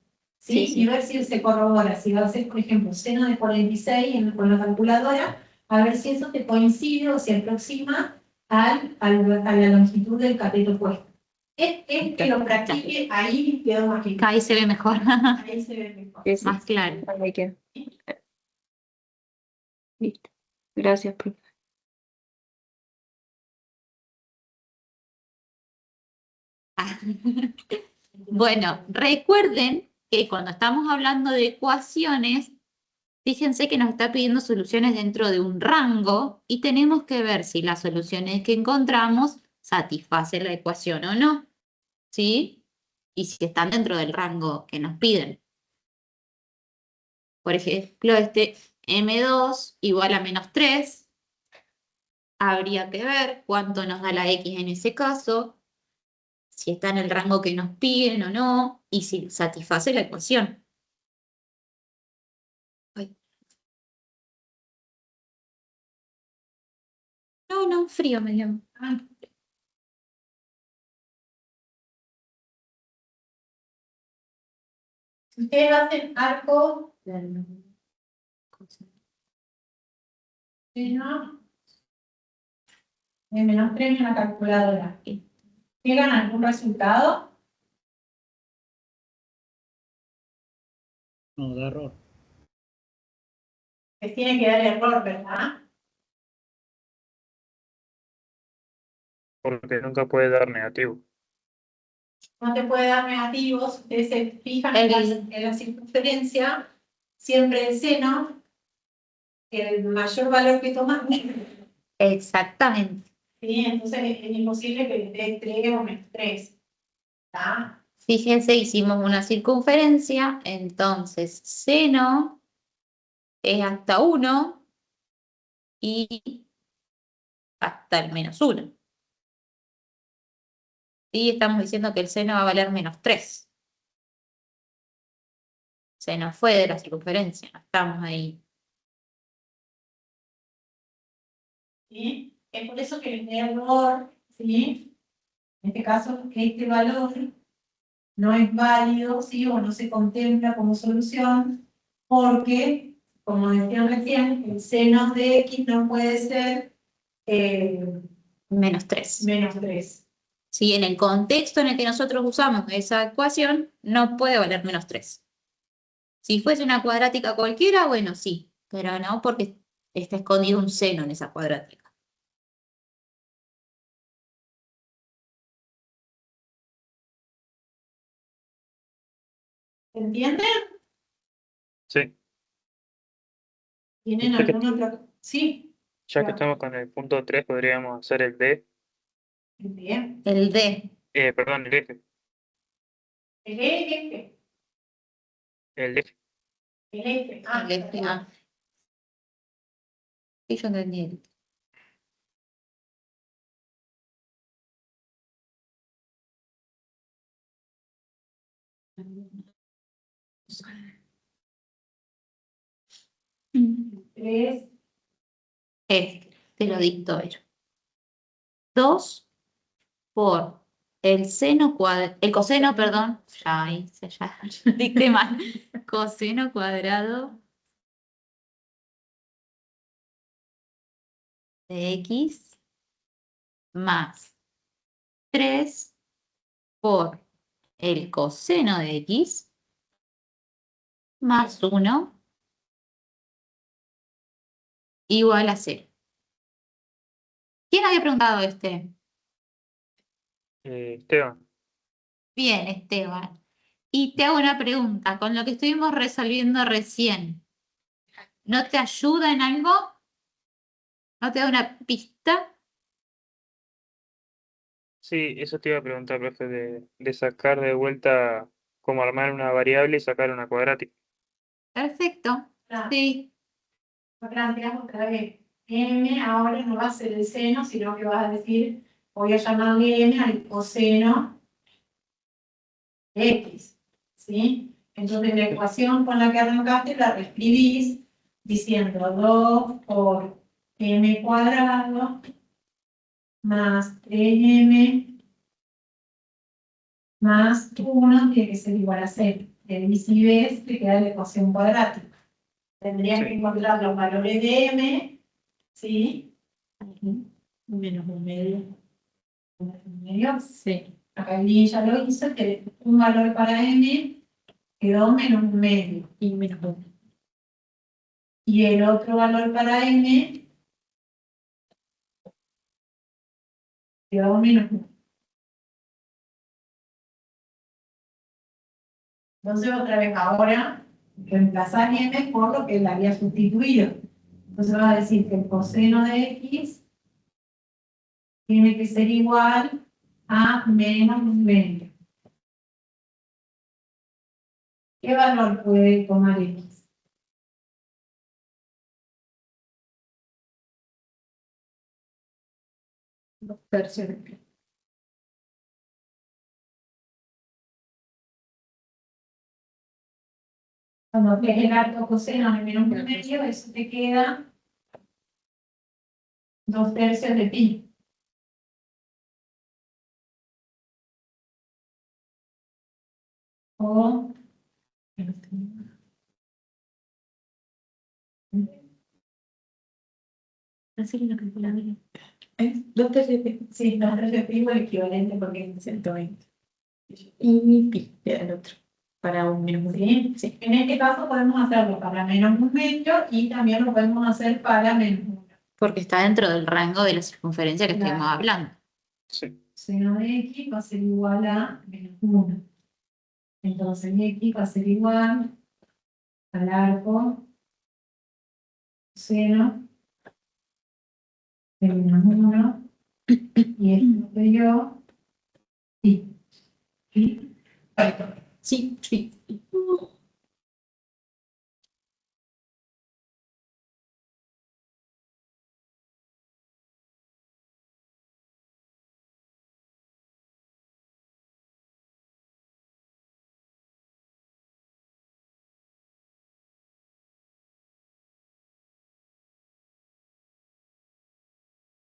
¿Sí? Y ver si se corrobora. Si va a ser, por ejemplo, seno de 46 con la calculadora, a ver si eso te coincide o se aproxima a la longitud del cateto opuesto. Es que lo practique, ahí quedó más claro. Ahí se ve mejor. Ahí se ve mejor. Sí, sí. Más claro. Ahí queda. Listo. Gracias, profe. Bueno, recuerden que cuando estamos hablando de ecuaciones, fíjense que nos está pidiendo soluciones dentro de un rango y tenemos que ver si las soluciones que encontramos satisfacen la ecuación o no, ¿sí? Y si están dentro del rango que nos piden. Por ejemplo, este M2 igual a -3. Habría que ver cuánto nos da la X en ese caso, si está en el rango que nos piden o no, y si satisface la ecuación. Ay. No, frío me dio. Si ustedes hacen arco, seno de -3 en la calculadora, ¿llegan a algún resultado? No, da error. Les tiene que dar error, ¿verdad? Porque nunca puede dar negativo. No te puede dar negativos. Ustedes se fijan en la circunferencia, siempre el seno, el mayor valor que toman. Exactamente. ¿Sí? Entonces es imposible que le dé 3 o -3. ¿Está? Fíjense, hicimos una circunferencia, entonces seno es hasta 1 y hasta el -1. Y estamos diciendo que el seno va a valer -3. Se nos fue de la circunferencia, no estamos ahí. ¿Sí? Es por eso que les da error, ¿sí? En este caso, este valor no es válido, ¿sí? O no se contempla como solución, porque, como decían recién, el seno de X no puede ser -3. -3. Si en el contexto en el que nosotros usamos esa ecuación, no puede valer -3. Si fuese una cuadrática cualquiera, bueno, sí, pero no porque está escondido un seno en esa cuadrática. ¿Entienden? Sí. ¿Tienen Ya que- algún otro? Sí. Ya que Claro. estamos con el punto 3, podríamos hacer el D. Bien. El D. Perdón, el F. El F. El F. El F. Ah, El F. Ah. Sí, yo entendí. Tres. Te lo dicto, a ver. 2 por el seno cuadrado, el coseno, perdón, ya hice, ya dicté mal. Coseno cuadrado de X más 3 por el coseno de X más 1 igual a 0. ¿Quién había preguntado este? Esteban. Bien, Esteban. Y te hago una pregunta, con lo que estuvimos resolviendo recién, ¿no te ayuda en algo? ¿No te da una pista? Sí, eso te iba a preguntar, profe, de sacar de vuelta, cómo armar una variable y sacar una cuadrática. Perfecto. Claro. Sí. Lo planteamos otra vez. M ahora no va a ser el seno, sino que vas a decir, voy a llamarle M al coseno X. ¿Sí? Entonces la ecuación con la que arrancaste la reescribís diciendo 2 por m cuadrado más 3m más 1 tiene que ser igual a 0. De y si ves, te queda la ecuación cuadrática. Tendrías que encontrar los valores de m, ¿sí? Aquí, menos un medio. Un medio. Sí. Acá el ya lo hizo, que un valor para m quedó menos un medio. Y menos 1. Y el otro valor para m quedó menos 1. Entonces, otra vez ahora, reemplazar m por lo que le había sustituido. Entonces va a decir que el coseno de x tiene que ser igual a menos un medio. ¿Qué valor puede tomar x? Dos tercios de pi. Cuando es el alto coseno de menos un medio, eso te queda 2 tercios de pi. O Así que la calculadora. ¿Es? 2 tercios de pi. sí, 2 tercios de pi es el equivalente porque es 120. Y pi era el otro. Para un menos 1. ¿sí? Sí. En este caso podemos hacerlo para menos un medio y también lo podemos hacer para menos 1. Porque está dentro del rango de la circunferencia que estuvimos Claro. hablando. Sí. Seno de x va a ser igual a menos 1. Entonces x va a ser igual al arco seno de menos 1 y esto que yo pi. ¿Sí? Sí, sí.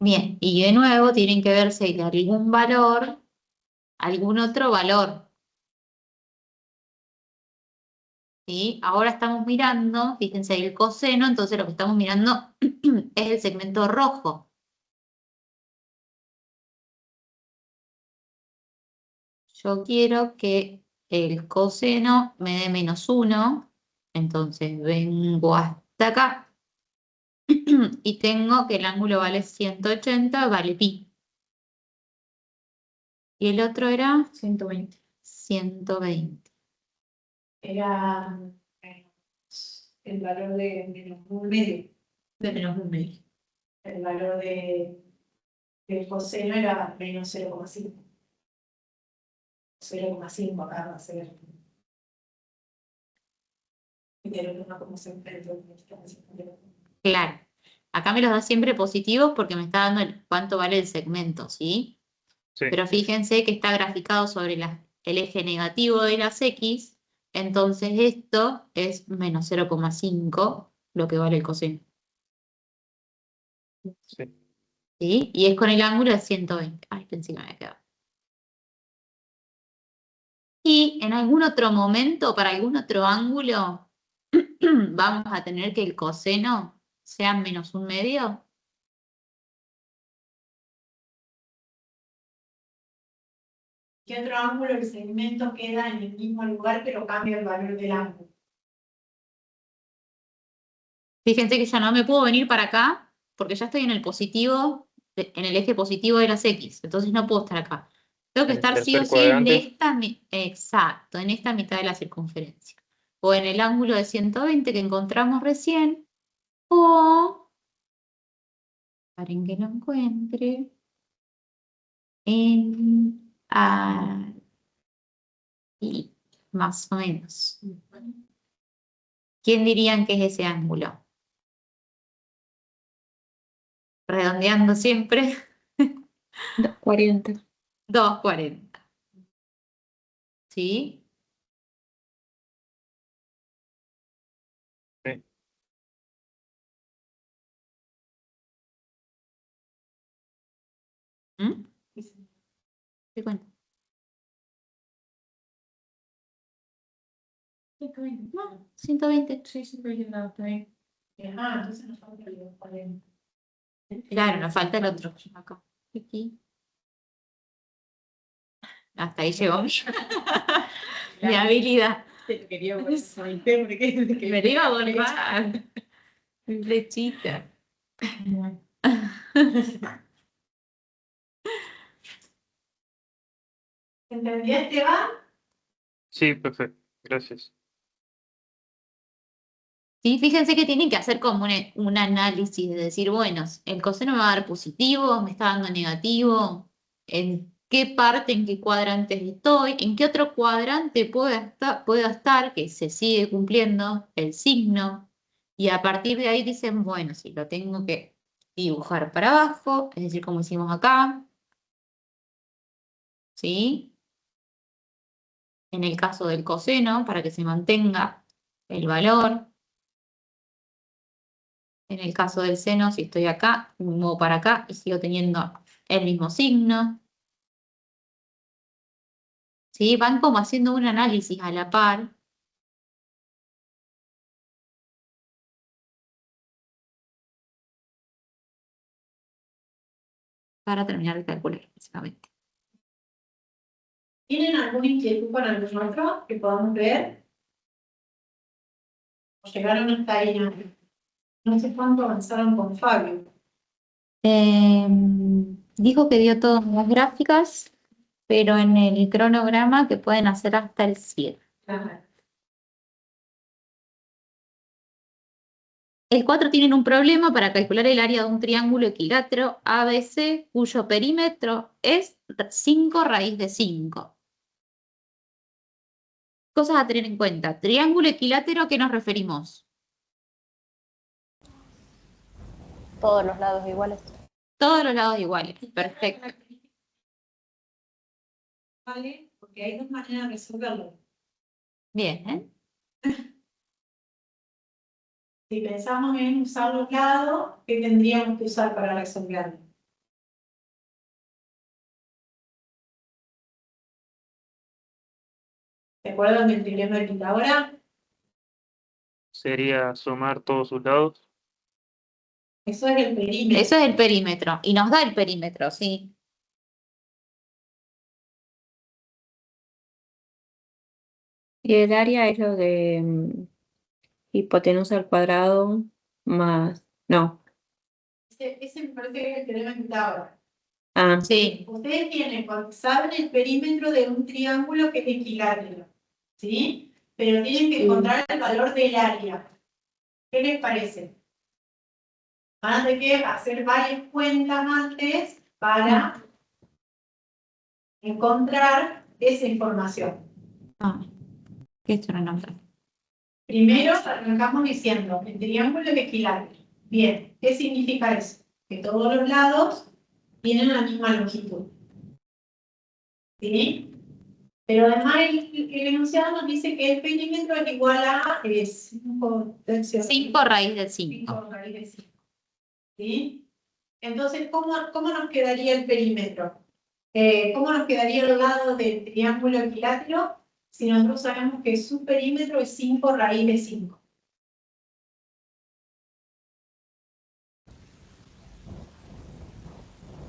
Bien, y de nuevo tienen que ver si hay algún valor, algún otro valor. ¿Sí? Ahora estamos mirando, fíjense ahí el coseno, entonces lo que estamos mirando es el segmento rojo. Yo quiero que el coseno me dé menos 1, entonces vengo hasta acá y tengo que el ángulo vale 180, vale pi. Y el otro era 120. 120. Era el valor de menos un medio. De menos un medio. El valor del coseno era menos 0,5. 0,5 acá va a ser. Pero no como se enfrenta. Claro. Acá me los da siempre positivos porque me está dando cuánto vale el segmento, ¿sí? Sí. Pero fíjense que está graficado sobre el eje negativo de las X, entonces esto es menos 0,5 lo que vale el coseno. Sí. ¿Sí? Y es con el ángulo de 120. Ay, pensé que me había quedado. Y en algún otro momento, para algún otro ángulo, vamos a tener que el coseno sea menos un medio. ¿Qué otro ángulo el segmento queda en el mismo lugar pero cambia el valor del ángulo? Fíjense que ya no me puedo venir para acá porque ya estoy en el positivo, en el eje positivo de las X. Entonces no puedo estar acá. Tengo que En el estar sí o tercer sí en cuadrante. esta, exacto, en esta mitad de la circunferencia. O en el ángulo de 120 que encontramos recién. O, para que lo encuentre, en ahí, más o menos. ¿Quién dirían que es ese ángulo? Redondeando siempre, 240. 240. ¿Sí? Sí. ¿Mm? ¿Qué cuenta? No, 120. Sí, 120 grados, está bien. Entonces nos falta el 40. Claro, nos falta el otro. Acá. Aquí. Hasta ahí llegó mi habilidad. Te quería porque Me lo iba a volver. Mi flechita. ¿Entendí, Esteban? Sí, perfecto. Gracias. Sí, fíjense que tienen que hacer como un análisis de decir, bueno, el coseno me va a dar positivo, me está dando negativo, en qué parte, en qué cuadrante estoy, en qué otro cuadrante puedo estar, que se sigue cumpliendo el signo, y a partir de ahí dicen, bueno, si lo tengo que dibujar para abajo, es decir, como hicimos acá, ¿sí? En el caso del coseno, para que se mantenga el valor. En el caso del seno, si estoy acá, me muevo para acá y sigo teniendo el mismo signo. ¿Sí? Van como haciendo un análisis a la par. Para terminar de calcular, básicamente. ¿Tienen alguna inquietud con algún otro que podamos ver? ¿O llegaron hasta ahí? No sé cuánto avanzaron con Fabio. Dijo que dio todas las gráficas, pero en el cronograma que pueden hacer hasta el 7. Ajá. El 4 tienen un problema para calcular el área de un triángulo equilátero ABC, cuyo perímetro es 5 raíz de 5. Cosas a tener en cuenta. Triángulo equilátero, ¿a qué nos referimos? Todos los lados iguales. Todos los lados iguales. Perfecto. ¿Vale? Porque hay dos maneras de resolverlo. Bien, ¿eh? Si pensamos en usar los lados, ¿qué tendríamos que usar para resolverlo? ¿Se acuerdan del teorema de Pitágoras? Sería sumar todos sus lados. Eso es el perímetro. Eso es el perímetro. Y nos da el perímetro, sí. Y el área es lo de hipotenusa al cuadrado más. No. Ese me parece que es el teorema de Pitágoras. Ah, Sí. Ustedes tienen, saben el perímetro de un triángulo que es equilátero, ¿sí? Pero tienen que encontrar el valor del área. ¿Qué les parece? Van a tener que hacer varias cuentas antes para encontrar esa información. Esto no nos da. Primero arrancamos diciendo, el triángulo es equilátero. Bien, ¿qué significa eso? Que todos los lados tienen la misma longitud. ¿Sí? Pero además el enunciado nos dice que el perímetro es igual a 5 raíz de 5. raíz de 5. ¿Sí? Entonces, ¿cómo nos quedaría el perímetro? ¿Cómo nos quedaría el lado del triángulo equilátero si nosotros sabemos que su perímetro es 5 raíz de 5?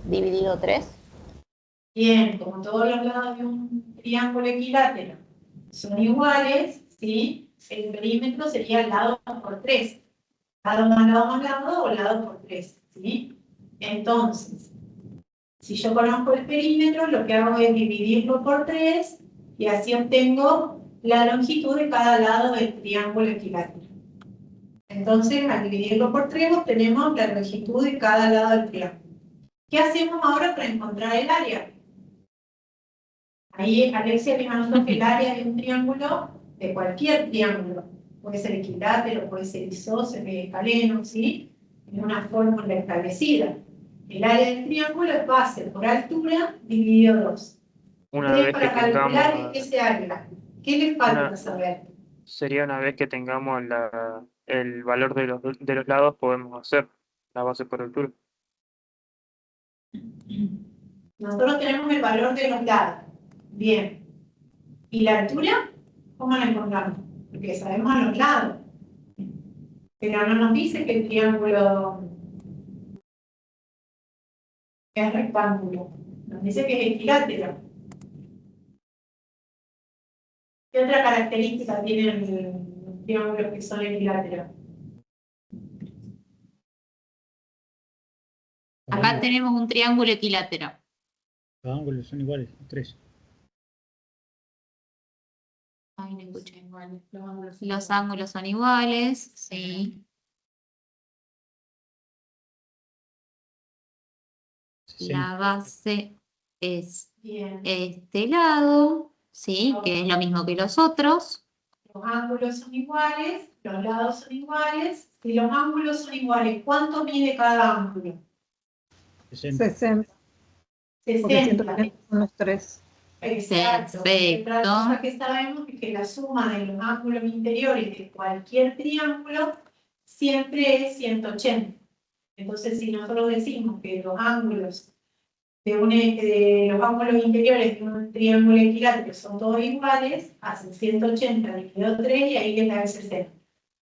Dividido 3. Bien, como todos los lados de un triángulo equilátero son iguales, ¿sí? El perímetro sería el lado por 3. Lado más lado o lado por 3, ¿sí? Entonces, si yo conozco el perímetro, lo que hago es dividirlo por 3 y así obtengo la longitud de cada lado del triángulo equilátero. Entonces, al dividirlo por 3, obtenemos la longitud de cada lado del triángulo. ¿Qué hacemos ahora para encontrar el área? Ahí Alexia me mandó que el área de un triángulo, de cualquier triángulo, puede ser equilátero, puede ser isósceles, escaleno, ¿sí? Es una fórmula establecida. El área del triángulo es base por altura dividido 2. Una Ustedes vez que para calcular tengamos, ese área, ¿qué les falta saber? sería una vez que tengamos el valor de los lados, podemos hacer la base por altura. Nosotros tenemos el valor de los lados. Bien. ¿Y la altura? ¿Cómo la encontramos? Porque sabemos los lados. Pero no nos dice que el triángulo es rectángulo. Nos dice que es equilátero. ¿Qué otra característica tienen los triángulos que son equiláteros? Acá tenemos un triángulo equilátero. Los ángulos son iguales, 3. Ay, no escuché. Los ángulos son iguales, sí. La base es Bien. este lado, sí, que es lo mismo que los otros. Los ángulos son iguales, los lados son iguales. Si los ángulos son iguales, ¿cuánto mide cada ángulo? 60. 60. Porque 60. 130 son los 3. Exacto. Perfecto. Otra cosa que sabemos es que la suma de los ángulos interiores de cualquier triángulo siempre es 180. Entonces, si nosotros decimos que los ángulos de los ángulos interiores de un triángulo equilátero son todos iguales, hacen 180 dividido 3 y ahí les da el 60.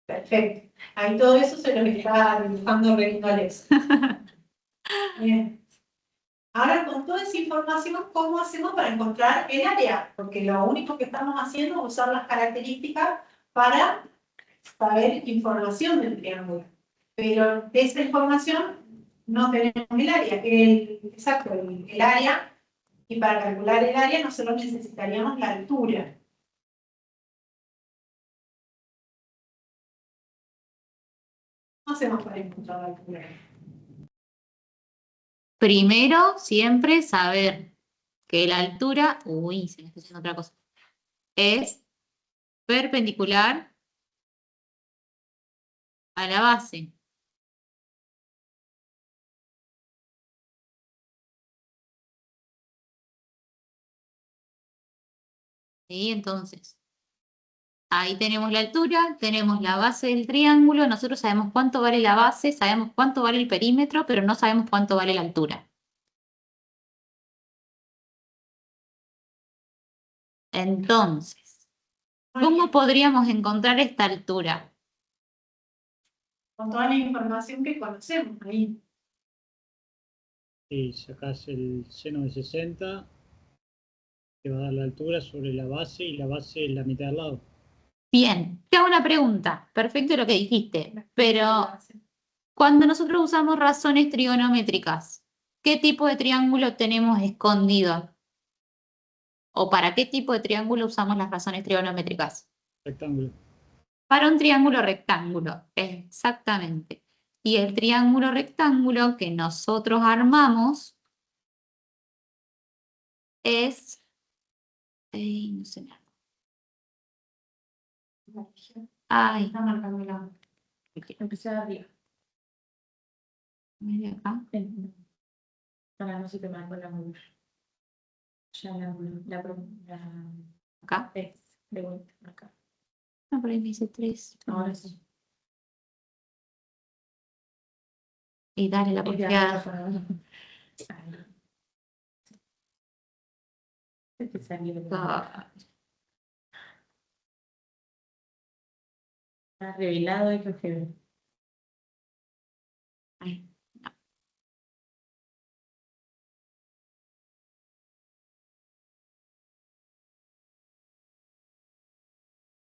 Perfecto. Ahí todo eso se los está dibujando rectángulos. Bien. Ahora, con toda esa información, ¿cómo hacemos para encontrar el área? Porque lo único que estamos haciendo es usar las características para saber información del triángulo. Pero de esa información no tenemos el área, exacto, el área, y para calcular el área nosotros necesitaríamos la altura. ¿Cómo hacemos para encontrar la altura? Primero, siempre saber que la altura, uy, se me está haciendo otra cosa, es perpendicular a la base. ¿Sí? Entonces, ahí tenemos la altura, tenemos la base del triángulo, nosotros sabemos cuánto vale la base, sabemos cuánto vale el perímetro, pero no sabemos cuánto vale la altura. Entonces, ¿cómo podríamos encontrar esta altura? Con toda la información que conocemos ahí. Y sacás el seno de 60, te va a dar la altura sobre la base y la base es la mitad del lado. Bien, te hago una pregunta. Perfecto lo que dijiste, pero cuando nosotros usamos razones trigonométricas, ¿qué tipo de triángulo tenemos escondido? ¿O para qué tipo de triángulo usamos las razones trigonométricas? Rectángulo. Para un triángulo rectángulo, exactamente. Y el triángulo rectángulo que nosotros armamos es... no sé. Ay, Está marcando la... Empecé a arriba. ¿de acá? Para no se te marcó la mugre. Ya la ¿Acá? es de vuelta acá. No, por ahí me dice 3. Ahora sí. Y dale la Es de porfiada. arriba para abajo. Ahí. Es que salió de Ah, Está revelado y que ay,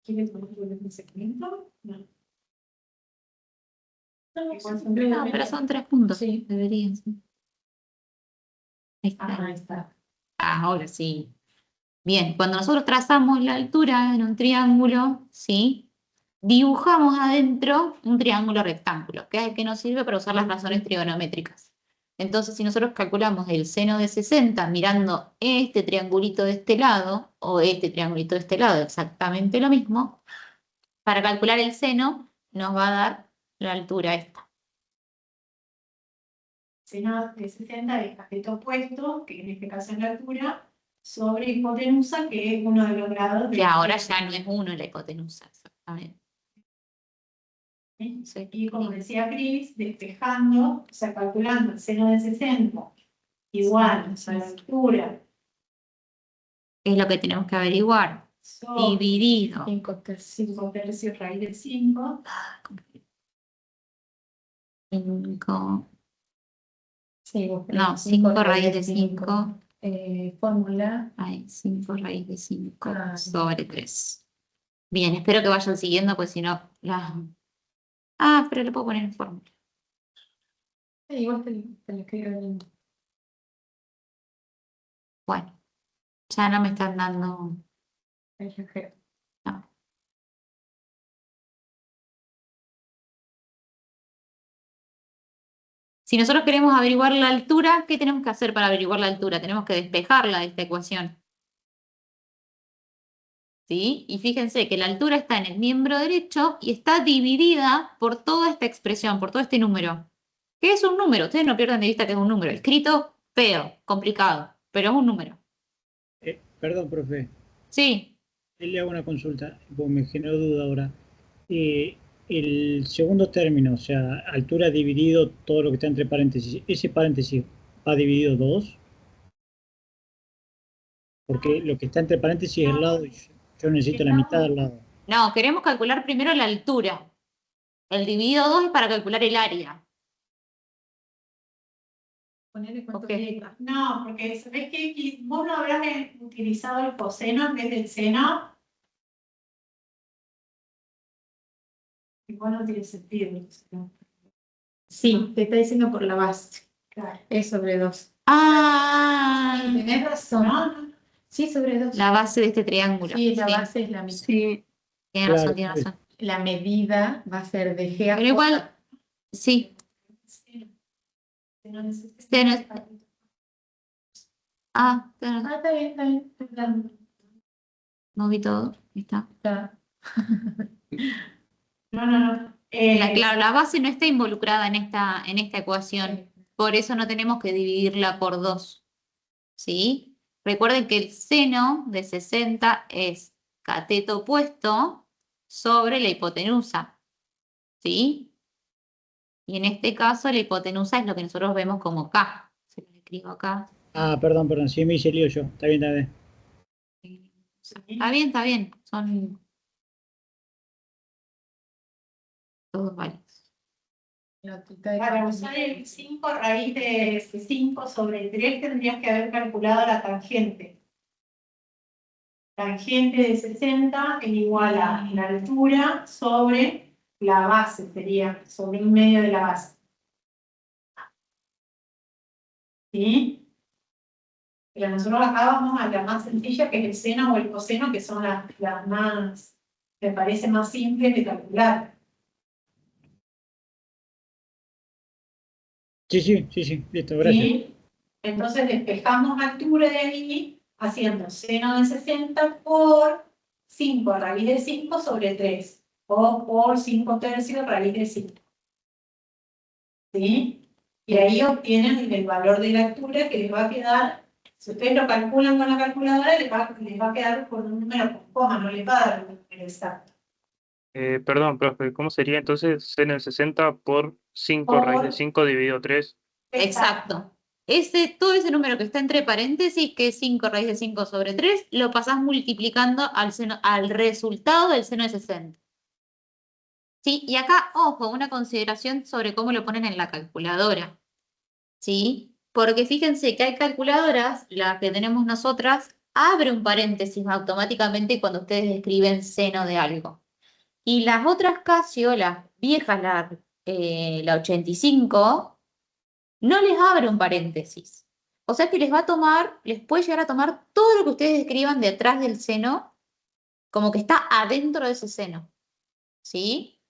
¿Quieres poner un segmento? No. no, pero son 3 puntos. Sí. Deberían ser. Ahí está. Ahí está. Ahora sí. Bien, cuando nosotros trazamos la altura en un triángulo, ¿sí? Dibujamos adentro un triángulo rectángulo, que es el que nos sirve para usar las razones trigonométricas. Entonces, si nosotros calculamos el seno de 60 mirando este triangulito de este lado o este triangulito de este lado, exactamente lo mismo, para calcular el seno nos va a dar la altura esta. Seno de 60 es cateto opuesto, que en este caso es la altura, sobre hipotenusa, que es uno de los lados de... Que ahora ya no es 1 la hipotenusa, exactamente. Y como decía Cris, despejando, o sea, calculando el seno de 60 igual a la altura Es lo que tenemos que averiguar. sobre Dividido. 5 tercios. 5 tercios raíz de 5. 5. Sí, vos No, tenés 5 raíz de 5. Fórmula. 5 raíz de 5 Ah. sobre 3. Bien, espero que vayan siguiendo, pues si no... Ah, pero lo puedo poner en fórmula. Igual te lo escribo bien. Bueno, ya no me están dando... No. Si nosotros queremos averiguar la altura, ¿qué tenemos que hacer para averiguar la altura? Tenemos que despejarla de esta ecuación. ¿Sí? Y fíjense que la altura está en el miembro derecho y está dividida por toda esta expresión, por todo este número. ¿Qué es un número? Ustedes no pierdan de vista que es un número. Escrito feo, complicado, pero es un número. Perdón, profe. Sí. Le hago una consulta, porque me generó duda ahora. El segundo término, o sea, altura dividido todo lo que está entre paréntesis, ¿ese paréntesis va dividido 2? Porque lo que está entre paréntesis es el lado y yo necesito la mitad del lado. No, queremos calcular primero la altura. El dividido 2 es para calcular el área. Ponele cuánto Ok. llega. No, porque ¿sabés qué? Vos no habrás utilizado el coseno en vez del seno. Igual no tiene sentido. Sí, te está diciendo por la base. Claro. Es sobre 2. Ah, Tenés razón. No. Sí, sobre 2. la base de este triángulo. Sí, la base es la mitad. Sí. Tiene Claro, razón, tiene razón. La medida va a ser de G a Pero igual, sí. Seno. Ah, Ah, está bien, está bien. moví todo. Ahí está. Está. No. Claro, la base no está involucrada en esta ecuación. Por eso no tenemos que dividirla por 2. ¿Sí? Recuerden que el seno de 60 es cateto opuesto sobre la hipotenusa. ¿Sí? Y en este caso la hipotenusa es lo que nosotros vemos como K. Se lo escribo acá. Perdón, sí me hice lío yo. Está bien, está bien. Está bien. Son todos válidos. Para usar el 5 raíz de 5 sobre 3 tendrías que haber calculado la tangente. Tangente de 60 es igual a la altura sobre la base, sería sobre un medio de la base. ¿Sí? Pero nosotros acá vamos a la más sencilla, que es el seno o el coseno, que son las más, me parece más simples de calcular. Sí, listo, gracias. ¿Sí? Entonces despejamos altura de ahí haciendo seno de 60 por 5 raíz de 5 sobre 3 o por 5 tercios raíz de 5. ¿Sí? Y ahí obtienen el valor de la altura que les va a quedar, si ustedes lo calculan con la calculadora, les va a quedar por un número con coma, no les va a dar un número exacto. Perdón, profe, ¿cómo sería entonces seno de 60 por 5 raíz de 5 dividido 3? Exacto. Todo ese número que está entre paréntesis, que es 5 raíz de 5 sobre 3, lo pasás multiplicando al resultado del seno de 60. ¿Sí? Y acá, ojo, una consideración sobre cómo lo ponen en la calculadora. ¿Sí? Porque fíjense que hay calculadoras, la que tenemos nosotras, abre un paréntesis automáticamente cuando ustedes escriben seno de algo. Y las otras Casio, las viejas, la 85, no les abre un paréntesis. O sea que les puede llegar a tomar todo lo que ustedes escriban detrás del seno, como que está adentro de ese seno. ¿Sí?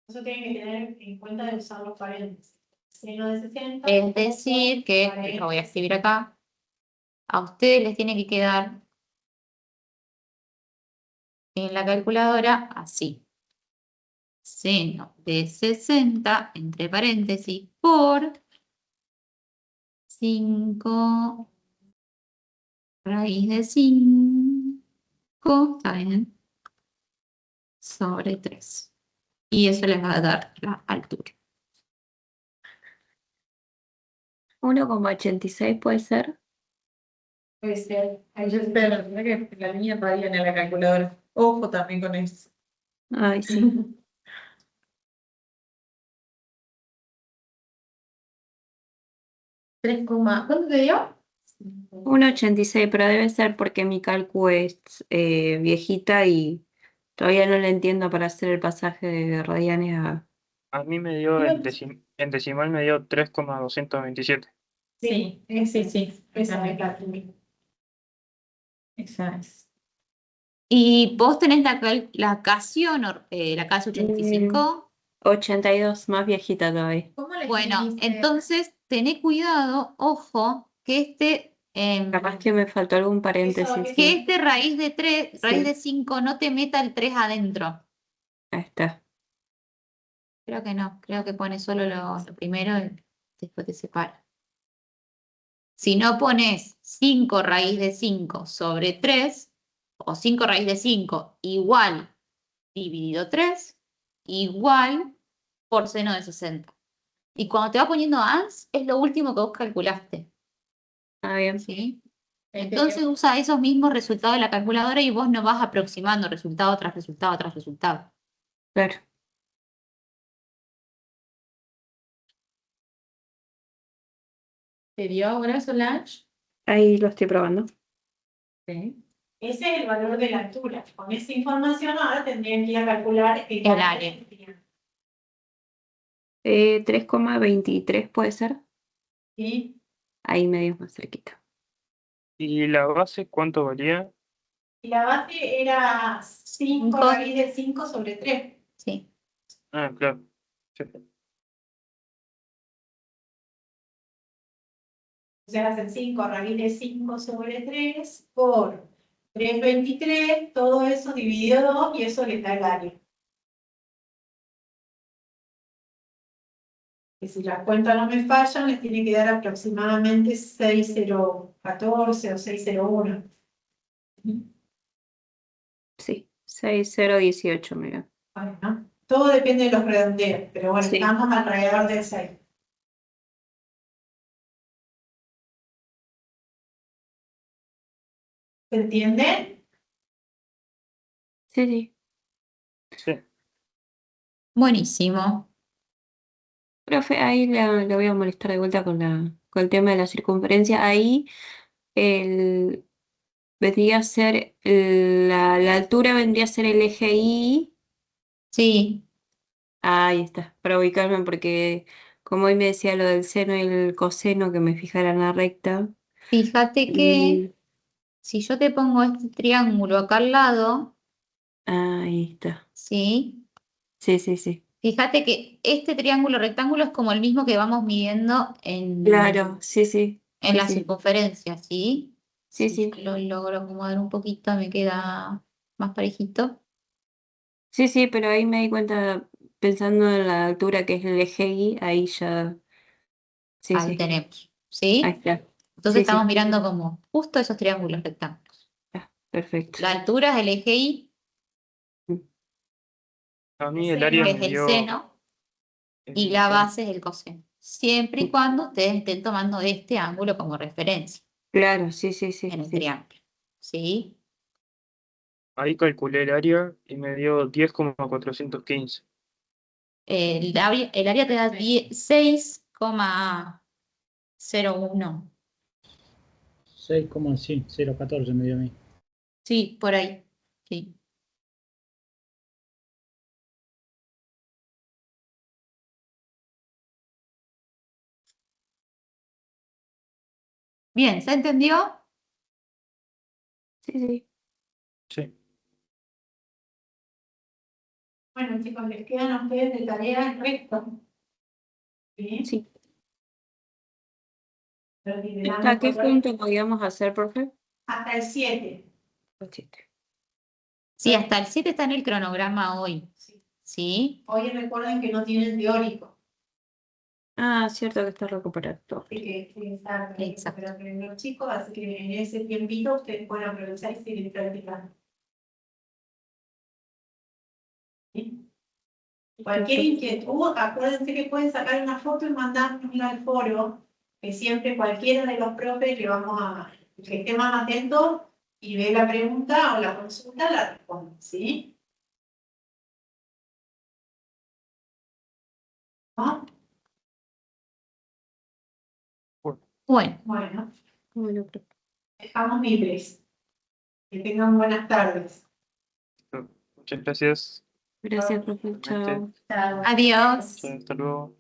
Eso tienen que tener en cuenta de usar los paréntesis. Seno de 60. Es decir, que, lo voy a escribir acá, a ustedes les tiene que quedar en la calculadora así. Seno de 60, entre paréntesis, por 5 raíz de 5, ¿está bien? Sobre 3. Y eso les va a dar la altura. 1,86 puede ser. Puede ser. Ahí yo espero, la verdad que la mía todavía en la calculadora. Ojo también con eso. Ay, sí. 3, ¿cuánto te dio? 1,86, pero debe ser porque mi cálculo es viejita y todavía no le entiendo para hacer el pasaje de radianes a... A mí me dio en decimal me dio 3,227. Sí, sí. Esa es la tuya. Esa es. ¿Y vos tenés la Casio, la Casio 85? 82, más viejita todavía. ¿Cómo le Bueno, escribiste? entonces tené cuidado, ojo, que Capaz que me faltó algún paréntesis. que Sí. raíz de 3, raíz Sí. de 5 no te meta el 3 adentro. Ahí está. Creo que no, creo que pone solo lo primero y después te separa. Si no pones 5 raíz de 5 sobre 3, o 5 raíz de 5 igual dividido 3, igual por seno de 60. Y cuando te va poniendo ANS, es lo último que vos calculaste. Ah, bien. ¿Sí? Entonces usa esos mismos resultados de la calculadora y vos no vas aproximando resultado tras resultado tras resultado. Claro. ¿Te dio ahora Solange? Ahí lo estoy probando. Sí. Ese es el valor de la altura. Con esa información ahora tendrían que ir a calcular el área. 3,23 puede ser. ¿Sí? Ahí medio más cerquita. ¿Y la base cuánto valía? Y la base era 5 raíz de 5 sobre 3. Sí. Ah, claro. Sí. O sea, hacen 5 raíz de 5 sobre 3 por 3,23, todo eso dividido 2 y eso le da el área. Que si las cuentas no me fallan, les tiene que dar aproximadamente 6,014 o 6,01. Sí, 6,018 me dio. Bueno, todo depende de los redondeos, pero bueno, Sí. estamos alrededor del 6. ¿Se entiende? Sí. Sí. Buenísimo. Profe, ahí le voy a molestar de vuelta con el tema de la circunferencia. Ahí vendría a ser la altura vendría a ser el eje Y. Sí. Ahí está, para ubicarme porque como hoy me decía lo del seno y el coseno, que me fijara en la recta. Fíjate que si yo te pongo este triángulo acá al lado, Ahí está. ¿sí? Sí. Fíjate que este triángulo rectángulo es como el mismo que vamos midiendo en Claro, sí. la circunferencia, ¿sí? Sí. Si yo lo logro acomodar un poquito, me queda más parejito. Sí, pero ahí me di cuenta, pensando en la altura que es el eje Y, ahí ya. Ahí Sí. tenemos, Ahí ¿sí? está. Entonces estamos Sí. mirando como justo esos triángulos rectángulos. Ah, perfecto. La altura es el eje Y, A mí el área que me es el dio seno, y la el- base es el coseno. Siempre y cuando ustedes estén tomando este ángulo como referencia Claro, sí. en el triángulo, ¿sí? ahí calculé el área y me dio 10,415. El área te da 6,01. 6,014 me dio a mí. Sí, por ahí. Sí. Bien, ¿se entendió? Sí. Sí. Bueno, chicos, les quedan a ustedes de tarea el resto. ¿Sí? Sí. Los liberamos ¿Hasta qué por hoy. punto podíamos hacer, profe? Hasta el 7. Sí, hasta el 7 está en el cronograma hoy. ¿Sí? Hoy recuerden que no tienen teórico. Ah, cierto que está recuperado. Así que exacto. Exacto. Pero los chicos, así que en ese tiempito ustedes pueden aprovechar y seguir practicando. ¿Sí? Cualquier inquietud, acuérdense que pueden sacar una foto y mandárnosla al foro que siempre cualquiera de los profes el que esté más atento y ve la pregunta o la consulta, la responde, ¿sí? ¿No? Bueno, Bueno, Bueno, profe. dejamos libres. Que tengan buenas tardes. Muchas gracias. Gracias, profe. Igualmente. Chao. adiós. Hasta luego.